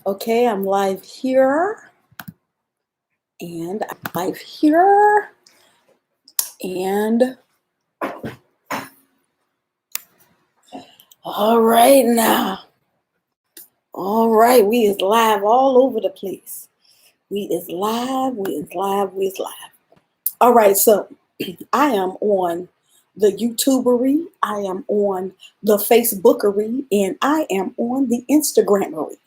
Okay, I'm live here and I'm live here and all right now. All right, we is live all over the place. We is live. All right, so I am on the YouTubery, I am on the Facebookery, and I am on the Instagramery.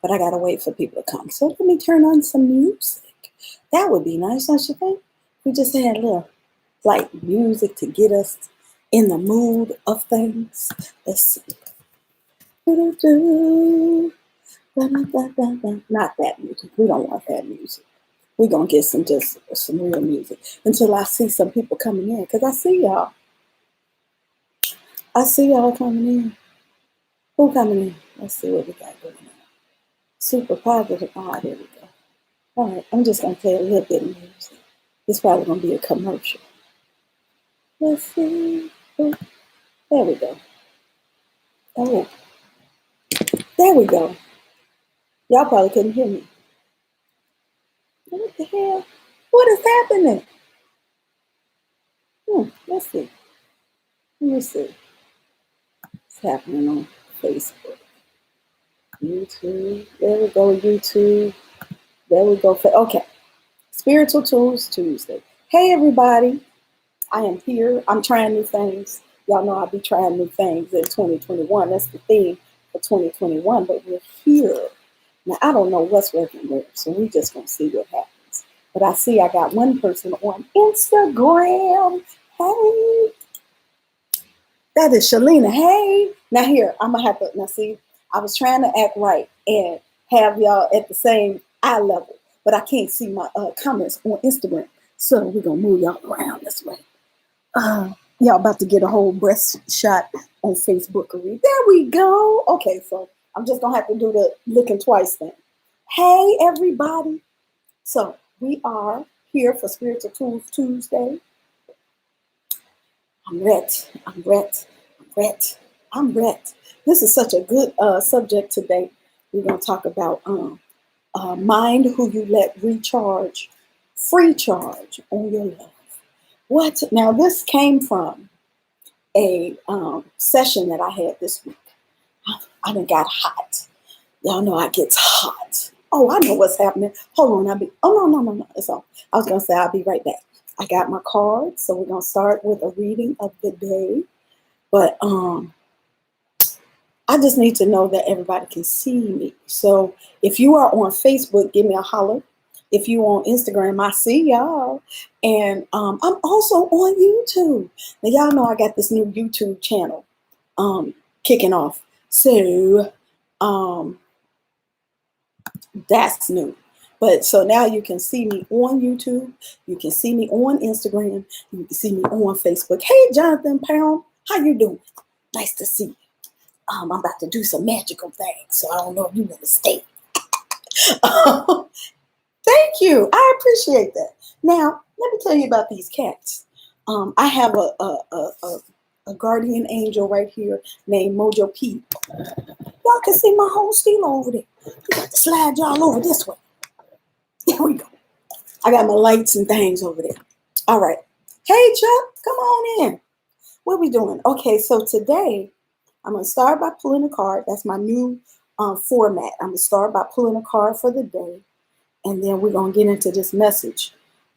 But I gotta wait for people to come. So let me turn on some music. That would be nice, don't you think? We just had a little light music to get us in the mood of things. Let's see. Not that music. We don't want that music. We're gonna get some real music until I see some people coming in. Because I see y'all. I see y'all coming in. Who coming in? Let's see what we got going on. Super positive. Oh, there we go. All right, I'm just gonna play a little bit of music. It's probably gonna be a commercial. Let's see. Oh, there we go. Oh, there we go. Y'all probably couldn't hear me. What the hell? What is happening? Let's see. Let me see. What's happening on Facebook? YouTube. There we go, YouTube. There we go. Okay. Spiritual Tools Tuesday. Hey, everybody. I am here. I'm trying new things. Y'all know I'll be trying new things in 2021. That's the theme for 2021, but we're here. Now, I don't know what's working where, so we just going to see what happens. But I see I got one person on Instagram. Hey. That is Shalina. Hey. Now here, I'm going to have to, now see, I was trying to act right and have y'all at the same eye level, but I can't see my comments on Instagram. So we're going to move y'all around this way. Y'all about to get a whole breast shot on Facebookery. There we go. Okay, so I'm just going to have to do the looking twice thing. Hey, everybody. So we are here for Spiritual Tools Tuesday. I'm ready. This is such a good subject today. We're going to talk about mind who you let recharge, free charge on your love. What? Now, this came from a session that I had this week. I done got hot. Y'all know I get hot. Oh, I know what's happening. Hold on, no. It's all. I was going to say I'll be right back. I got my cards, so we're going to start with a reading of the day. But I just need to know that everybody can see me. So if you are on Facebook, give me a holler. If you on Instagram, I see y'all. And I'm also on YouTube. Now, y'all know I got this new YouTube channel kicking off. So that's new. But so now you can see me on YouTube. You can see me on Instagram. You can see me on Facebook. Hey, Jonathan Pound, how you doing? Nice to see you. I'm about to do some magical things, so I don't know if you want to stay. Thank you. I appreciate that. Now, let me tell you about these cats. I have a guardian angel right here named Mojo P. Y'all can see my whole steel over there. You got to slide y'all over this way. There we go. I got my lights and things over there. All right. Hey, Chuck, come on in. What are we doing? Okay, so today I'm going to start by pulling a card. That's my new format. I'm going to start by pulling a card for the day. And then we're going to get into this message.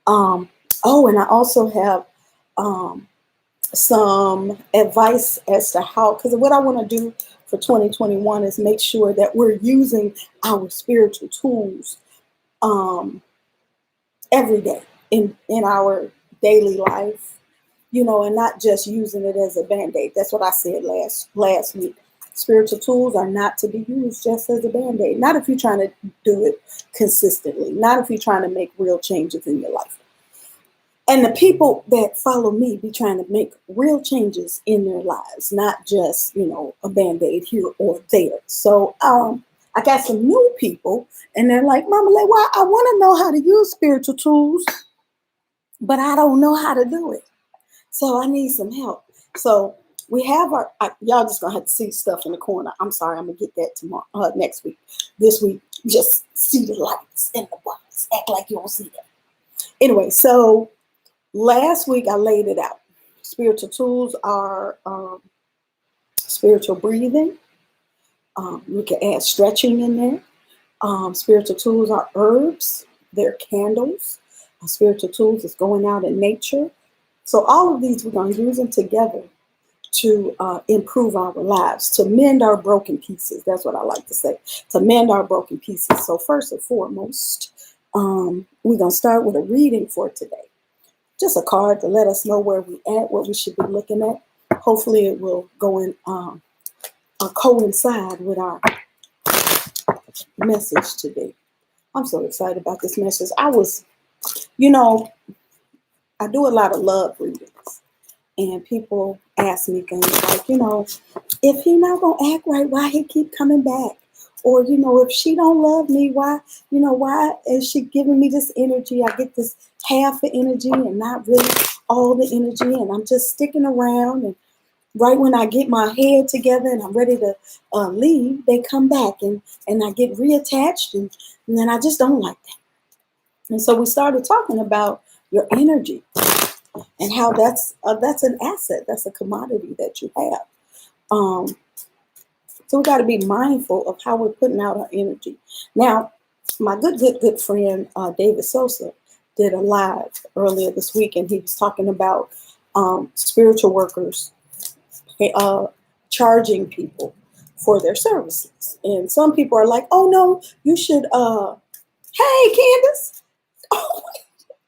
And I also have some advice as to how, because what I want to do for 2021 is make sure that we're using our spiritual tools every day in our daily life, you know, and not just using it as a Band-Aid. That's what I said last week. Spiritual tools are not to be used just as a Band-Aid. Not if you're trying to do it consistently. Not if you're trying to make real changes in your life. And the people that follow me be trying to make real changes in their lives, not just, you know, a Band-Aid here or there. So I got some new people, and they're like, Mama, like, well, I want to know how to use spiritual tools, but I don't know how to do it. So I need some help. So we have y'all just gonna have to see stuff in the corner. I'm sorry, I'm gonna get that tomorrow, next week. This week, Just see the lights in the box. Act like you don't see them. Anyway, so last week I laid it out. Spiritual tools are spiritual breathing. We can add stretching in there. Spiritual tools are herbs. They're candles. Spiritual tools is going out in nature. So all of these, we're going to use them together to improve our lives, to mend our broken pieces. That's what I like to say, to mend our broken pieces. So first and foremost, we're going to start with a reading for today. Just a card to let us know where we at, what we should be looking at. Hopefully it will go in, coincide with our message today. I'm so excited about this message. I do a lot of love readings. And people ask me things like, if he not gonna act right, why he keep coming back? Or, if she don't love me, why is she giving me this energy? I get this half the energy and not really all the energy, and I'm just sticking around. And right when I get my head together and I'm ready to leave, they come back and I get reattached, and then I just don't like that. And so we started talking about your energy. And how that's an asset, that's a commodity that you have. So we got to be mindful of how we're putting out our energy. Now, my good friend David Sosa did a live earlier this week, and he was talking about spiritual workers charging people for their services. And some people are like, "Oh no, you should." Hey, Candace. Oh,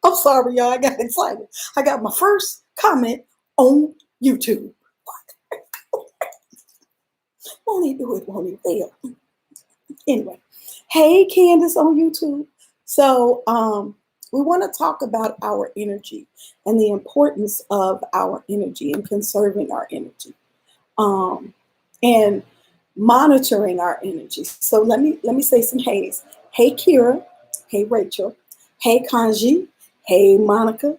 I'm sorry, y'all. I got excited. I got my first comment on YouTube. Won't he do it? Won't he fail? Anyway, hey, Candace on YouTube. So we want to talk about our energy and the importance of our energy and conserving our energy and monitoring our energy. So let me say some hays. Hey, Kira. Hey, Rachel. Hey, Kanji. Hey, Monica.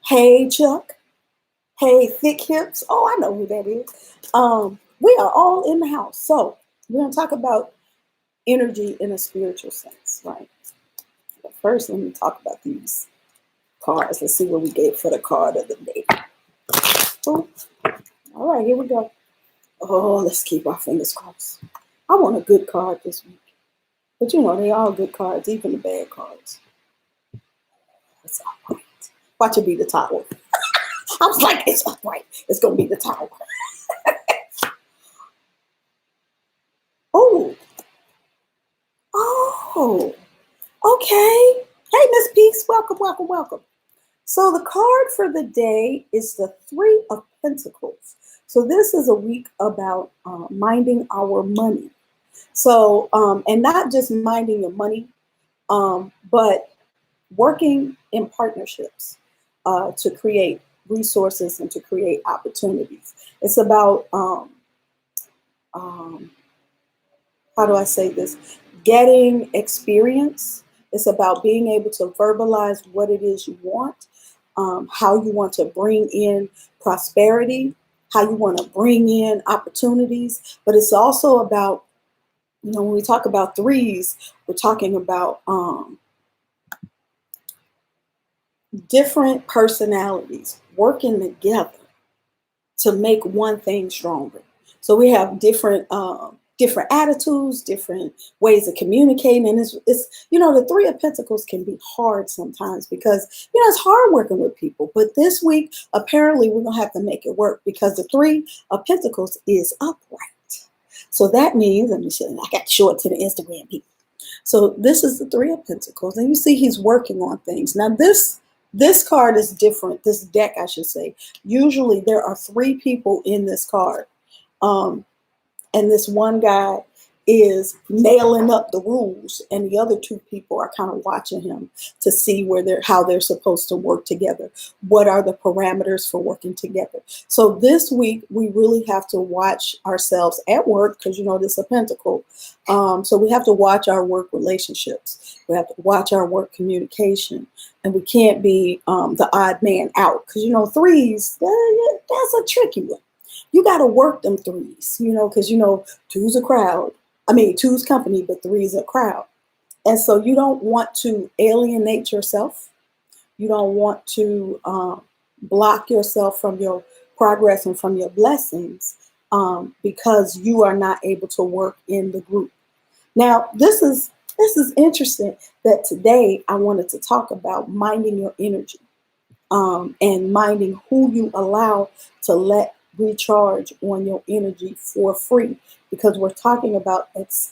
Hey, Chuck. Hey, Thick Hips. Oh, I know who that is. We are all in the house. So we're going to talk about energy in a spiritual sense, right? But first, let me talk about these cards. Let's see what we get for the card of the day. Oh, all right, here we go. Oh, let's keep our fingers crossed. I want a good card this week. But they all good cards, even the bad cards. It's all right. Watch it be the tower. I was like, it's upright. It's going to be the tower. Oh, okay. Hey, Miss Peace, welcome. So the card for the day is the Three of Pentacles. So this is a week about minding our money. So, and not just minding your money, but working in partnerships to create resources and to create opportunities. It's about, how do I say this? Getting experience. It's about being able to verbalize what it is you want, how you want to bring in prosperity, how you want to bring in opportunities. But it's also about, when we talk about threes, we're talking about different personalities working together to make one thing stronger. So we have different attitudes, different ways of communicating. And it's the Three of Pentacles can be hard sometimes because, it's hard working with people. But this week, apparently, we're going to have to make it work because the Three of Pentacles is upright. So that means, let me show you, I got to show it to the Instagram people. So this is the Three of Pentacles. And you see he's working on things. Now, this card is different. This deck, I should say. Usually there are three people in this card. And this one guy is nailing up the rules, and the other two people are kind of watching him to see how they're supposed to work together. What are the parameters for working together? So this week we really have to watch ourselves at work because this is a pentacle. So we have to watch our work relationships. We have to watch our work communication, and we can't be the odd man out because threes, that's a tricky one. You got to work them threes, because two's a crowd. I mean, two's company, but three's a crowd. And so you don't want to alienate yourself. You don't want to block yourself from your progress and from your blessings because you are not able to work in the group. Now, this is interesting that today I wanted to talk about minding your energy and minding who you allow to let recharge on your energy for free, because we're talking about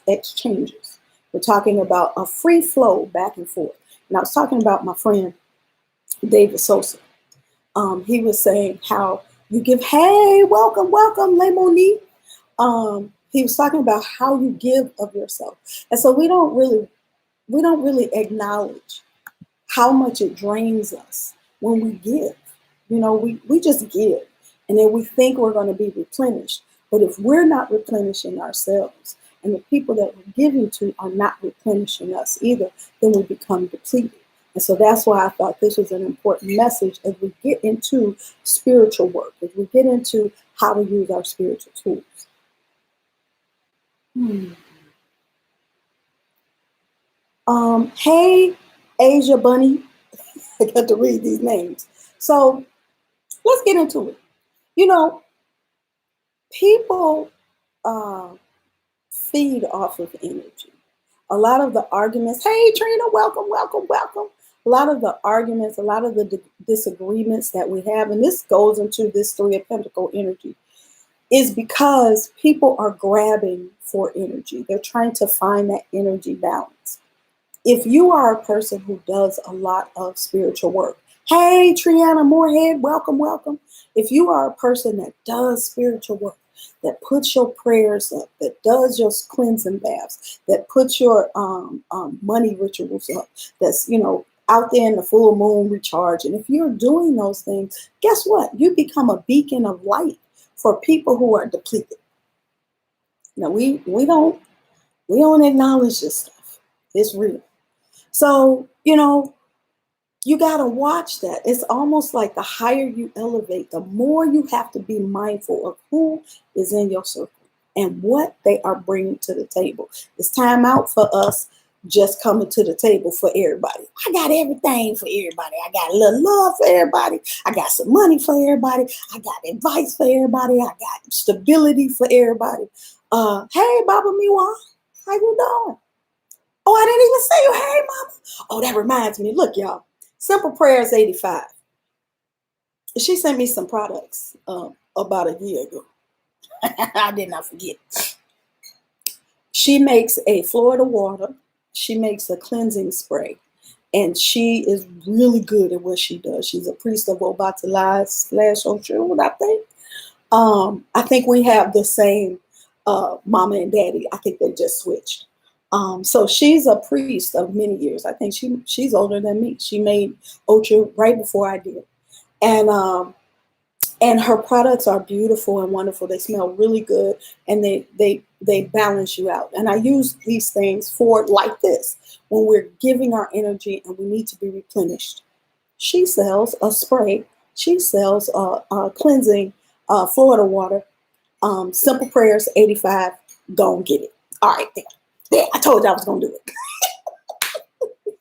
exchanges. We're talking about a free flow back and forth. And I was talking about my friend David Sosa. He was saying how you give, hey, welcome, welcome, Lemoni. He was talking about how you give of yourself. And so we don't really acknowledge how much it drains us when we give. We just give, and then we think we're going to be replenished. But if we're not replenishing ourselves, and the people that we're giving to are not replenishing us either, then we become depleted. And so that's why I thought this was an important message as we get into spiritual work, as we get into how to use our spiritual tools. Hey, Asia Bunny. I got to read these names. So let's get into it. You know, people uh, feed off of energy. A lot of the arguments, hey, Trina, welcome, welcome, welcome. A lot of the arguments, a lot of the disagreements that we have, and this goes into this Three of Pentacle energy, is because people are grabbing for energy. They're trying to find that energy balance. If you are a person who does a lot of spiritual work, hey, Triana Moorhead, welcome, welcome. If you are a person that does spiritual work, that puts your prayers up, that does your cleansing baths, that puts your money rituals up, that's, out there in the full moon recharging. If you're doing those things, guess what? You become a beacon of light for people who are depleted. Now, we don't acknowledge this stuff. It's real. So, you got to watch that. It's almost like the higher you elevate, the more you have to be mindful of who is in your circle and what they are bringing to the table. It's time out for us just coming to the table for everybody. I got everything for everybody. I got a little love for everybody. I got some money for everybody. I got advice for everybody. I got stability for everybody. Hey, Baba Miwa, how you doing? Oh, I didn't even say you. Hey, mama. Oh, that reminds me. Look, y'all. Simple Prayers 85. She sent me some products about a year ago. I did not forget. She makes a Florida water. She makes a cleansing spray. And she is really good at what she does. She's a priest of Obatala / Oshun, I think we have the same mama and daddy. I think they just switched. So she's a priest of many years. I think she's older than me. She made Ocho right before I did. And her products are beautiful and wonderful. They smell really good, and they balance you out. And I use these things for like this. When we're giving our energy and we need to be replenished. She sells a spray. She sells a cleansing Florida water. Simple Prayers 85. Go and get it. All right, there. I told you I was going to do it.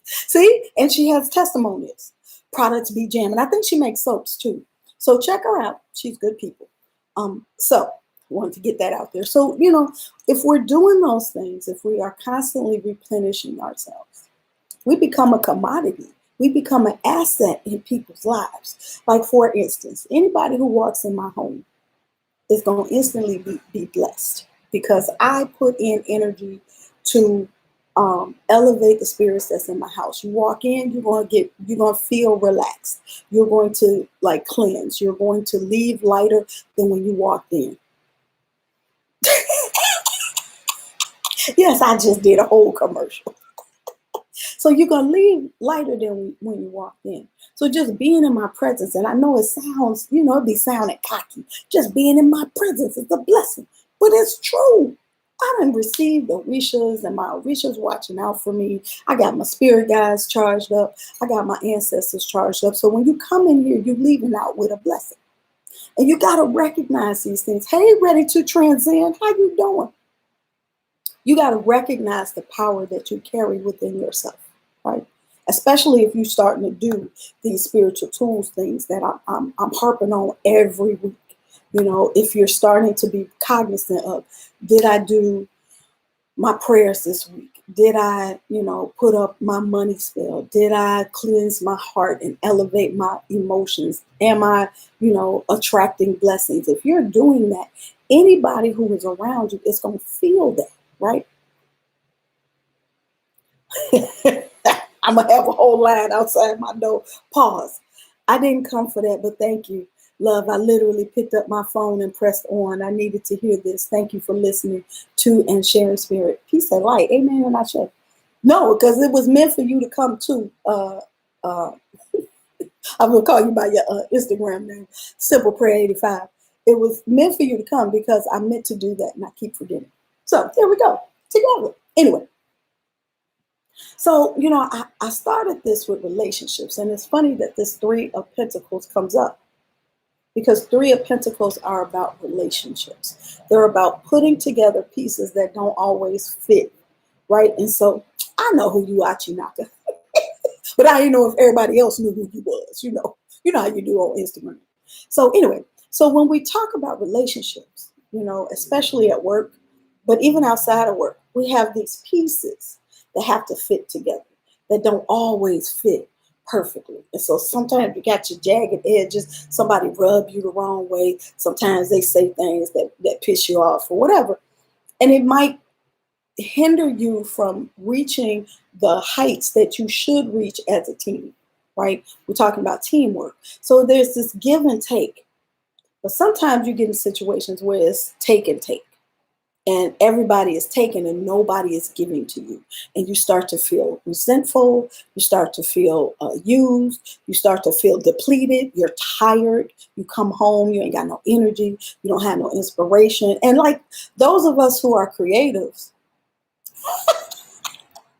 See? And she has testimonials. Products be jamming. I think she makes soaps too. So check her out. She's good people. So wanted to get that out there. So, if we're doing those things, if we are constantly replenishing ourselves, we become a commodity. We become an asset in people's lives. Like, for instance, anybody who walks in my home is going to instantly be blessed because I put in energy to elevate the spirits that's in my house. You walk in, you're going to feel relaxed. You're going to cleanse. You're going to leave lighter than when you walked in. Yes, I just did a whole commercial. So you're going to leave lighter than when you walked in. So just being in my presence, and I know it sounds, it be sounding cocky. Just being in my presence is a blessing, but it's true. I done received Orishas, and my Orishas watching out for me. I got my spirit guides charged up. I got my ancestors charged up. So when you come in here, you're leaving out with a blessing. And you got to recognize these things. Hey, ready to transcend. How you doing? You got to recognize the power that you carry within yourself, right? Especially if you're starting to do these spiritual tools things that I'm harping on every week. If you're starting to be cognizant of, did I do my prayers this week? Did I, put up my money spell? Did I cleanse my heart and elevate my emotions? Am I, attracting blessings? If you're doing that, anybody who is around you is going to feel that, right? I'm going to have a whole line outside my door. Pause. I didn't come for that, but thank you. Love, I literally picked up my phone and pressed on. I needed to hear this. Thank you for listening to and sharing spirit. Peace and light. Amen. And I share. No, because it was meant for you to come to. I'm going to call you by your Instagram name, Simple Prayer 85. It was meant for you to come because I meant to do that and I keep forgetting. So there we go. Together. Anyway. So, I started this with relationships, and it's funny that this Three of Pentacles comes up because Three of Pentacles are about relationships. They're about putting together pieces that don't always fit, right? And so I know who you are, Chinaka, but I didn't know if everybody else knew who you was, you know how you do on Instagram. So anyway, so when we talk about relationships, especially at work, but even outside of work, we have these pieces that have to fit together, that don't always fit perfectly. And so sometimes you got your jagged edges, somebody rub you the wrong way. Sometimes they say things that piss you off or whatever. And it might hinder you from reaching the heights that you should reach as a team, right? We're talking about teamwork. So there's this give and take. But sometimes you get in situations where it's take and take. And everybody is taking and nobody is giving to you. And you start to feel resentful. You start to feel used. You start to feel depleted. You're tired. You come home. You ain't got no energy. You don't have no inspiration. And like those of us who are creatives,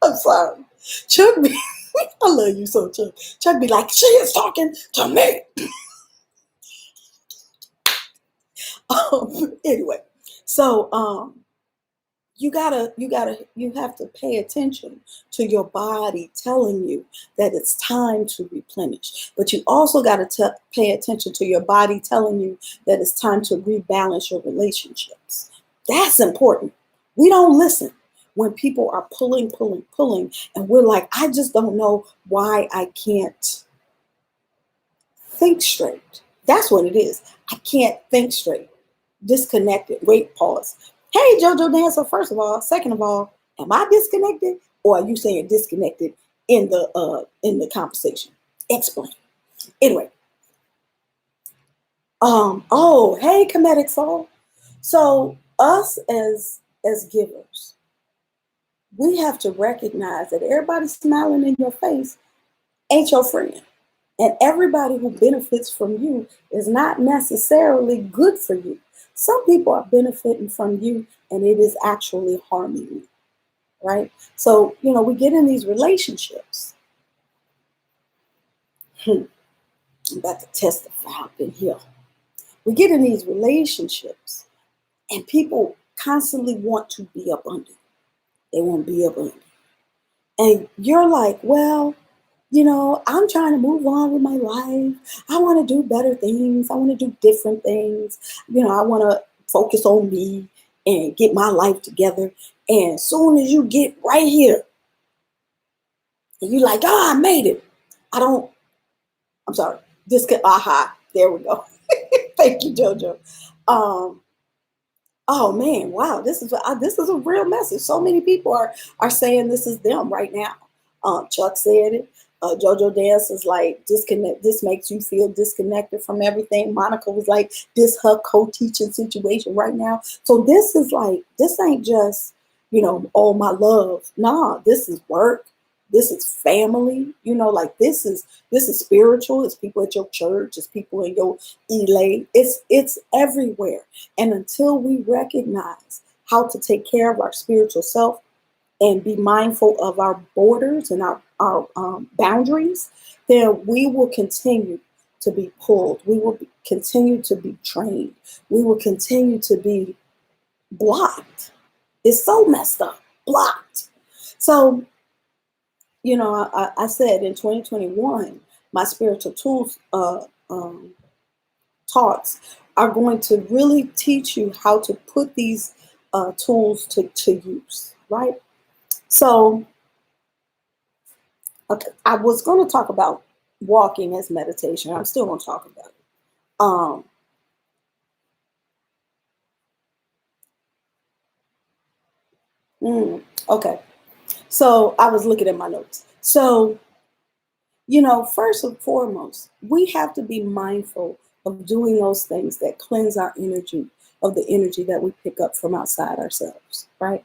I'm sorry. Chuck be, I love you so, Chuck. Chuck be like, she is talking to me. Anyway, so you have to pay attention to your body telling you that it's time to replenish. But you also got to pay attention to your body telling you that it's time to rebalance your relationships. That's important. We don't listen when people are pulling, and we're like, I just don't know why I can't think straight. That's what it is. I can't think straight. Disconnected. Wait, pause. Hey, JoJo Dancer, first of all. Second of all, am I disconnected? Or are you saying disconnected in the conversation? Explain. Anyway. Oh, hey, Comedic Soul. So us as givers, we have to recognize that everybody smiling in your face ain't your friend. And everybody who benefits from you is not necessarily good for you. Some people are benefiting from you and it is actually harming you, right? So, we get in these relationships. I'm about to testify up in here. We get in these relationships and people constantly want to be up under you. They want to be up under you. And you're like, well, I'm trying to move on with my life. I want to do better things. I want to do different things. I want to focus on me and get my life together. And as soon as you get right here, and you're like, oh, I made it. I'm sorry. There we go. Thank you, JoJo. Oh man, wow, this is a real message. So many people are saying this is them right now. Chuck said it. JoJo Dance is like, disconnect. This makes you feel disconnected from everything. Monica was like, this her co-teaching situation right now. So this is like, this ain't just, oh, my love. Nah, this is work. This is family. Like this is spiritual. It's people at your church. It's people in your elay. It's everywhere. And until we recognize how to take care of our spiritual self, and be mindful of our borders and our boundaries, then we will continue to be pulled. We will continue to be trained. We will continue to be blocked. It's so messed up. blocked. So, I said in 2021, my spiritual tools talks are going to really teach you how to put these tools to use, right? So, okay, I was going to talk about walking as meditation. I'm still going to talk about it. Okay, so I was looking at my notes. So, first and foremost, we have to be mindful of doing those things that cleanse our energy, of the energy that we pick up from outside ourselves, right?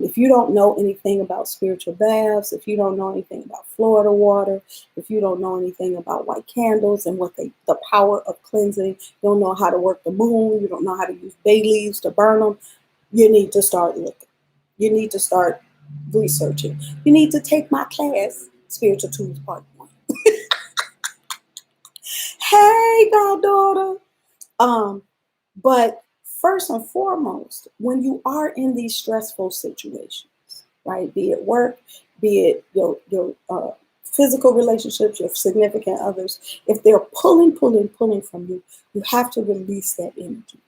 If you don't know anything about spiritual baths, if you don't know anything about Florida water, if you don't know anything about white candles and the power of cleansing, you don't know how to work the moon, you don't know how to use bay leaves to burn them, you need to start looking. You need to start researching. You need to take my class, Spiritual Tools Part 1. Hey, goddaughter. But first and foremost, when you are in these stressful situations, right, be it work, be it your physical relationships, your significant others, if they're pulling from you, you have to release that energy.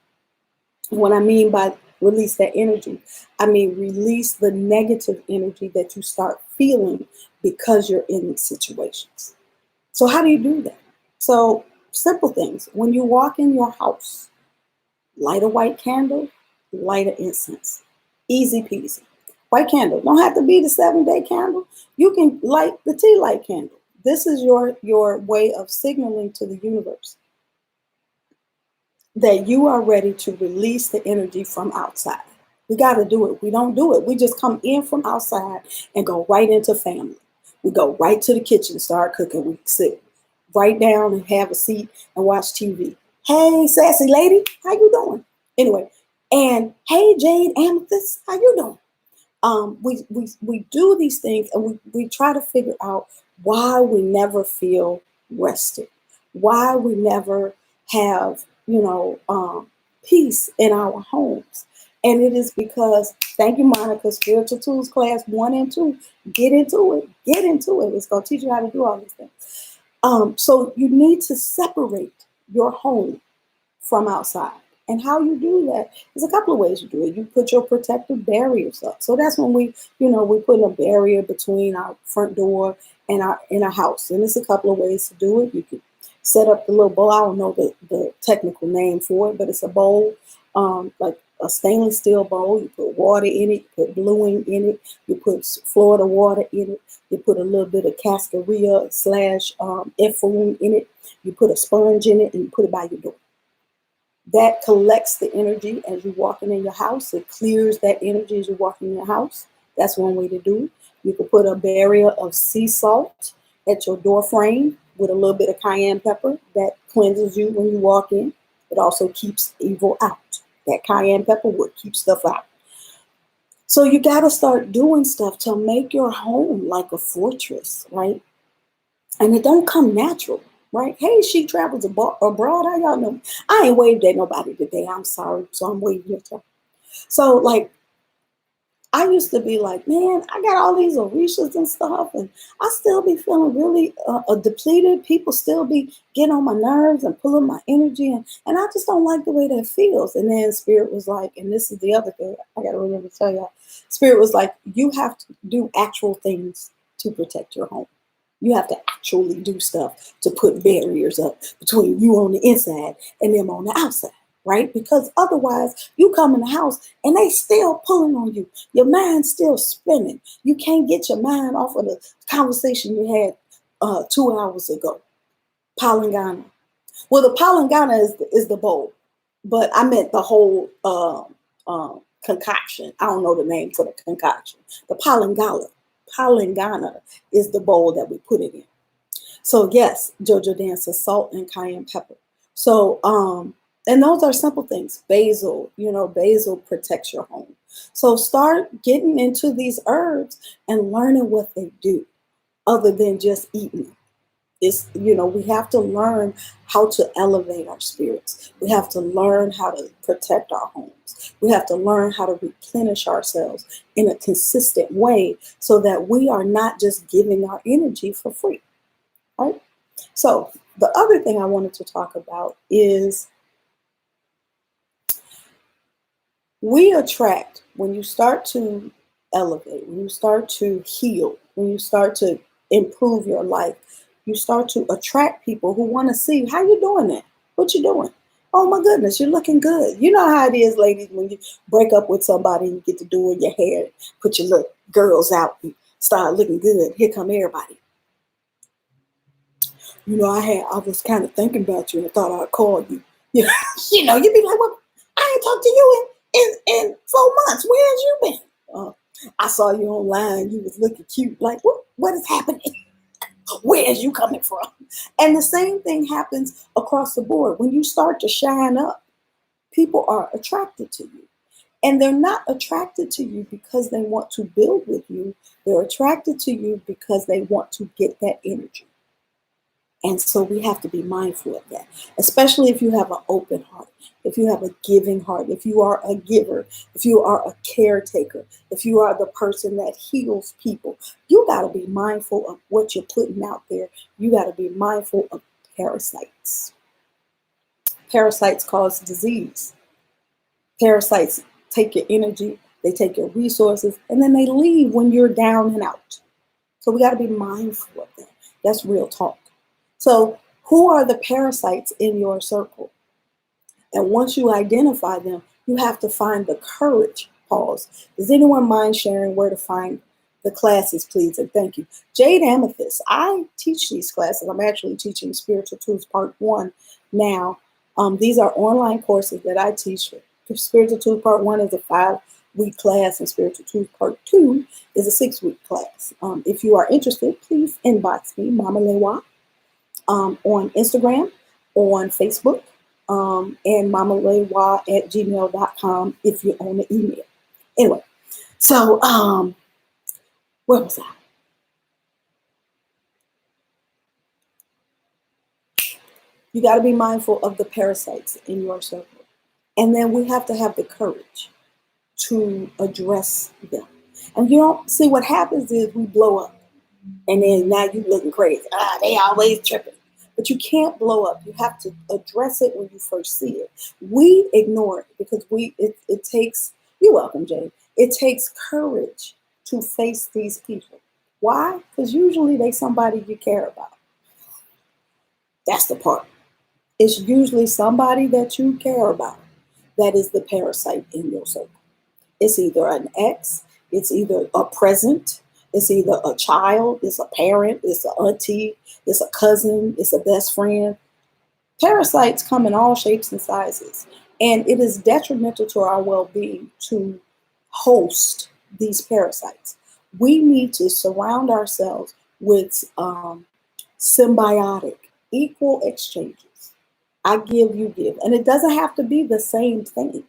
What I mean by release that energy, I mean release the negative energy that you start feeling because you're in these situations. So how do you do that? So simple things. When you walk in your house, light a white candle, light an incense. Easy peasy. White candle. Don't have to be the 7-day candle. You can light the tea light candle. This is your way of signaling to the universe that you are ready to release the energy from outside. We got to do it. We don't do it. We just come in from outside and go right into family. We go right to the kitchen, start cooking. We sit right down and have a seat and watch TV. Hey, sassy lady, how you doing? Anyway, and hey, Jade Amethyst, how you doing? We do these things and we try to figure out why we never feel rested, why we never have, peace in our homes. And it is because, thank you, Monica, Spiritual Tools Class 1 and 2, get into it. Get into it. It's going to teach you how to do all these things. So you need to separate your home from outside. And how you do that is a couple of ways you do it. You put your protective barriers up. So that's when we put a barrier between our front door and our in our house. And there's a couple of ways to do it. You can set up the little bowl. I don't know the technical name for it, but it's a bowl, like a stainless steel bowl. You put water in it, you put bluing in it, you put Florida water in it, you put a little bit of cascarilla / efferine in it, you put a sponge in it, and you put it by your door. That collects the energy as you're walking in your house. It clears that energy as you're walking in your house. That's one way to do it. You can put a barrier of sea salt at your door frame with a little bit of cayenne pepper. That cleanses you when you walk in. It also keeps evil out. That cayenne pepper would keep stuff out. So you got to start doing stuff to make your home like a fortress, right? And it don't come natural, right? Hey, she travels abroad. How y'all know? I ain't waved at nobody today. I'm sorry. So I'm waving at y'all. So like, I used to be like, man, I got all these Orishas and stuff, and I still be feeling really depleted. People still be getting on my nerves and pulling my energy, and I just don't like the way that feels. And then Spirit was like, and this is the other thing I got to remember to tell y'all. Spirit was like, you have to do actual things to protect your home. You have to actually do stuff to put barriers up between you on the inside and them on the outside, right? Because otherwise you come in the house and they still pulling on you. Your mind's still spinning. You can't get your mind off of the conversation you had 2 hours ago. Palangana. Well, the palangana is the bowl, but I meant the whole concoction. I don't know the name for the concoction. The palangana is the bowl that we put it in. So yes, JoJo dancer, salt and cayenne pepper. So and those are simple things. Basil, basil protects your home. So start getting into these herbs and learning what they do, other than just eating them. We have to learn how to elevate our spirits. We have to learn how to protect our homes. We have to learn how to replenish ourselves in a consistent way so that we are not just giving our energy for free, right? So the other thing I wanted to talk about is we attract, when you start to elevate, when you start to heal, when you start to improve your life, you start to attract people who want to see how you doing that. What you doing? Oh my goodness, you're looking good. You know how it is, ladies, when you break up with somebody and you get to doing your hair, put your little girls out and start looking good. Here come everybody. I was kind of thinking about you and I thought I'd call you. You'd be like, well, I ain't talked to you in 4 months. Where have you been? I saw you online. You was looking cute. Like, what is happening? Where is you coming from? And the same thing happens across the board. When you start to shine up, people are attracted to you. And they're not attracted to you because they want to build with you. They're attracted to you because they want to get that energy. And so we have to be mindful of that, especially if you have an open heart, if you have a giving heart, if you are a giver, if you are a caretaker, if you are the person that heals people. You got to be mindful of what you're putting out there. You got to be mindful of parasites. Parasites cause disease. Parasites take your energy, they take your resources, and then they leave when you're down and out. So we got to be mindful of that. That's real talk. So who are the parasites in your circle? And once you identify them, you have to find the courage. Pause. Does anyone mind sharing where to find the classes, please? And thank you. Jade Amethyst. I teach these classes. I'm actually teaching Spiritual Tools Part 1 now. These are online courses that I teach. Spiritual Tools Part 1 is a 5-week class, and Spiritual Tools Part 2 is a 6-week class. If you are interested, please inbox me, Mama Lewa, on Instagram, on Facebook, and mamalewa@gmail.com if you own the email. Anyway, so where was I? You got to be mindful of the parasites in your circle. And then we have to have the courage to address them. And you don't see what happens is we blow up. And then now you looking crazy. They always tripping. But you can't blow up. You have to address it when you first see it. We ignore it because it takes, you're welcome, Jay. It takes courage to face these people. Why? Because usually they somebody you care about. That's the part. It's usually somebody that you care about that is the parasite in your circle. It's either an ex, it's either a present, it's either a child, it's a parent, it's an auntie, it's a cousin, it's a best friend. Parasites come in all shapes and sizes, and it is detrimental to our well-being to host these parasites. We need to surround ourselves with symbiotic, equal exchanges. I give, you give. And it doesn't have to be the same thing.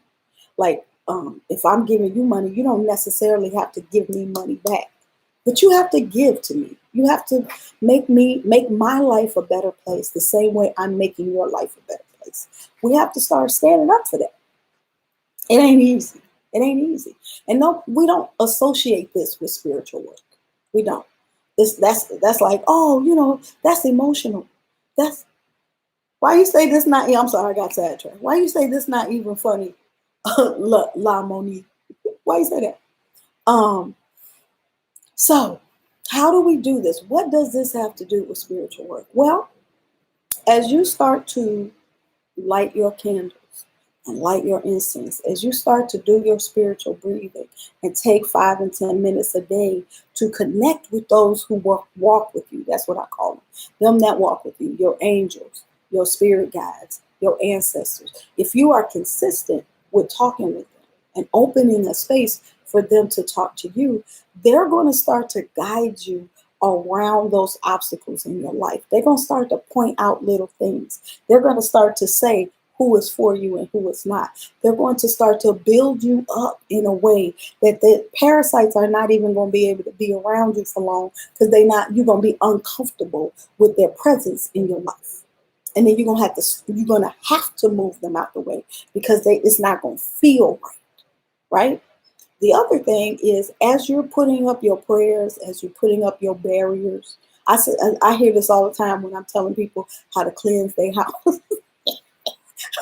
Like, if I'm giving you money, you don't necessarily have to give me money back. But you have to give to me. You have to make my life a better place the same way I'm making your life a better place. We have to start standing up for that. It ain't easy. It ain't easy. And no, we don't associate this with spiritual work. We don't. That's like, oh, that's emotional. That's why you say this not. I'm sorry, I got sidetracked. Why you say this not even funny, La Monique? Why you say that? So how do we do this? What does this have to do with spiritual work? Well, as you start to light your candles and light your incense, as you start to do your spiritual breathing and take 5 and 10 minutes a day to connect with those who walk with you, that's what I call them that walk with you, your angels, your spirit guides, your ancestors. If you are consistent with talking with them and opening a space for them to talk to you, they're going to start to guide you around those obstacles in your life. They're going to start to point out little things. They're going to start to say, who is for you and who is not. They're going to start to build you up in a way that the parasites are not even going to be able to be around you for long, because you're going to be uncomfortable with their presence in your life. And then you're gonna have to move them out the way, because it's not gonna feel right, right? The other thing is, as you're putting up your prayers, as you're putting up your barriers, I hear this all the time when I'm telling people how to cleanse their house.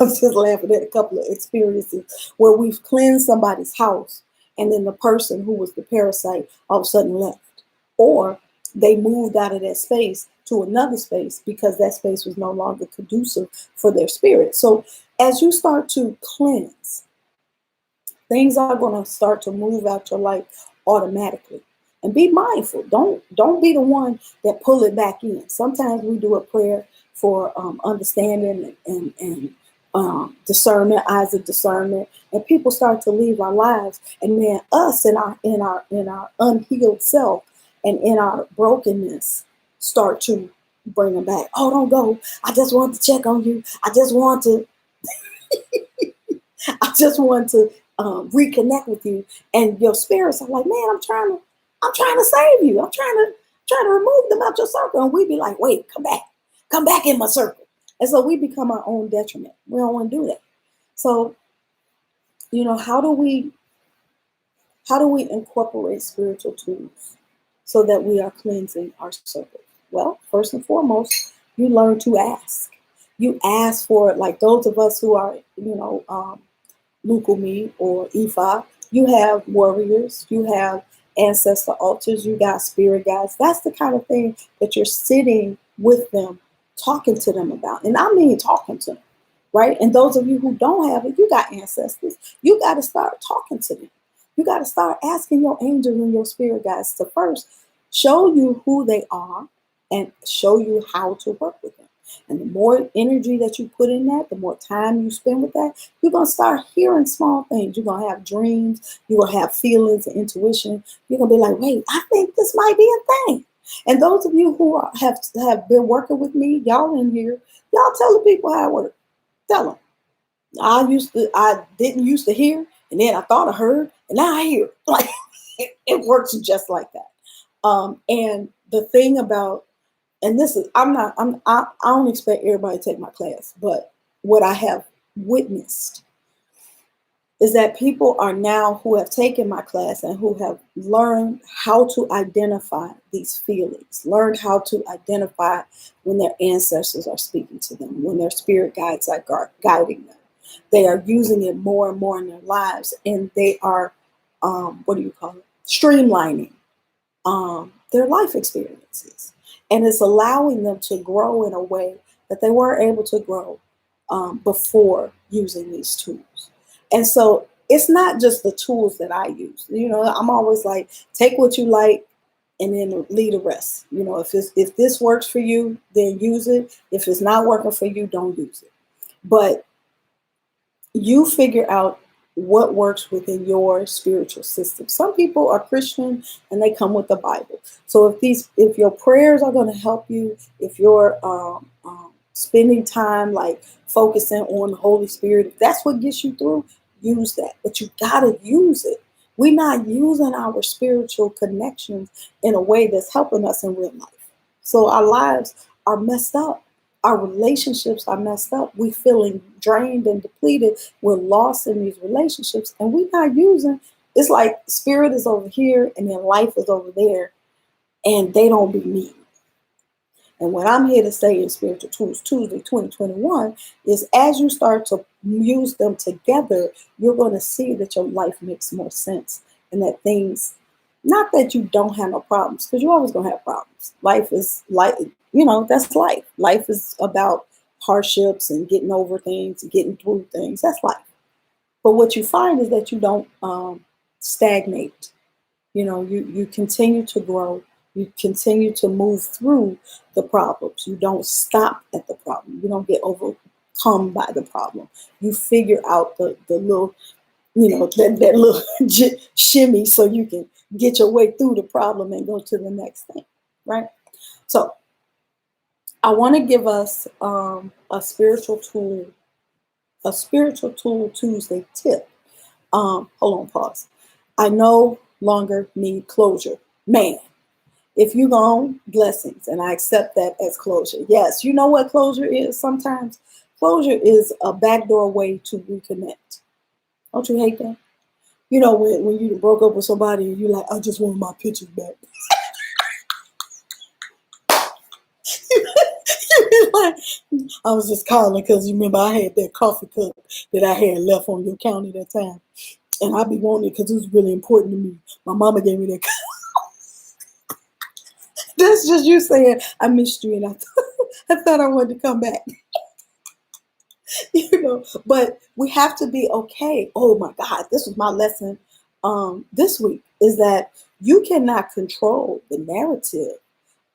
I'm just laughing at a couple of experiences where we've cleansed somebody's house, and then the person who was the parasite all of a sudden left. Or they moved out of that space to another space because that space was no longer conducive for their spirit. So as you start to cleanse, things are going to start to move out your life automatically. And be mindful. Don't be the one that pull it back in. Sometimes we do a prayer for understanding and discernment, eyes of discernment, and people start to leave our lives, and then us in our unhealed self and in our brokenness start to bring them back. Oh, don't go! I just want to check on you. I just want to reconnect with you, and your spirits are like, man, I'm trying to save you. I'm trying to remove them out your circle, and we be like, wait, come back in my circle, and so we become our own detriment. We don't want to do that. So, how do we incorporate spiritual tools so that we are cleansing our circle? Well, first and foremost, you learn to ask. You ask for it, like those of us who are, Lukumi or Ifa, you have warriors, you have ancestor altars, you got spirit guides. That's the kind of thing that you're sitting with them, talking to them about. And I mean talking to them, right? And those of you who don't have it, you got ancestors. You got to start talking to them. You got to start asking your angels and your spirit guides to first show you who they are and show you how to work with them. And the more energy that you put in that, the more time you spend with that, you're going to start hearing small things. You're going to have dreams. You're going to have feelings and intuition. You're going to be like, wait, I think this might be a thing. And those of you who have been working with me, y'all in here, y'all tell the people how it works. Tell them. I didn't used to hear, and then I thought I heard, and now I hear. Like it works just like that. And the thing about, and this is, I don't expect everybody to take my class, but what I have witnessed is that people are now, who have taken my class and who have learned how to identify these feelings, learned how to identify when their ancestors are speaking to them, when their spirit guides are guiding them. They are using it more and more in their lives, and they are, streamlining their life experiences. And it's allowing them to grow in a way that they weren't able to grow before using these tools. And so it's not just the tools that I use. I'm always like, take what you like and then leave the rest. If this works for you, then use it. If it's not working for you, don't use it. But you figure out what works within your spiritual system. Some people are Christian and they come with the Bible. So if your prayers are going to help you, if you're spending time like focusing on the Holy Spirit, if that's what gets you through, use that. But you gotta use it. We're not using our spiritual connections in a way that's helping us in real life. So our lives are messed up. Our relationships are messed up. We're feeling drained and depleted. We're lost in these relationships, and we're not using. It's like spirit is over here and then life is over there, and they don't be meeting. And what I'm here to say in Spiritual Tools Tuesday 2021 is, as you start to use them together, you're going to see that your life makes more sense, and that things, not that you don't have no problems, because you're always going to have problems. Life is like, that's life. Life is about hardships and getting over things and getting through things. That's life. But what you find is that you don't stagnate. You continue to grow. You continue to move through the problems. You don't stop at the problem. You don't get overcome by the problem. You figure out the little, that little shimmy so you can get your way through the problem and go to the next thing, right? So I want to give us a spiritual tool A spiritual tool Tuesday tip. Hold on, pause. I no longer need closure. Man, if you gone, blessings, and I accept that as closure. Yes, you know what closure is sometimes? Closure is a backdoor way to reconnect. Don't you hate that? You know, when you broke up with somebody and you're like, I just want my pictures back. Like, I was just calling because you remember I had that coffee cup that I had left on your counter that time. And I be wanting it because it was really important to me. My mama gave me that. That's just you saying I missed you and I thought I wanted to come back. But we have to be okay. Oh my God, this was my lesson this week is that you cannot control the narrative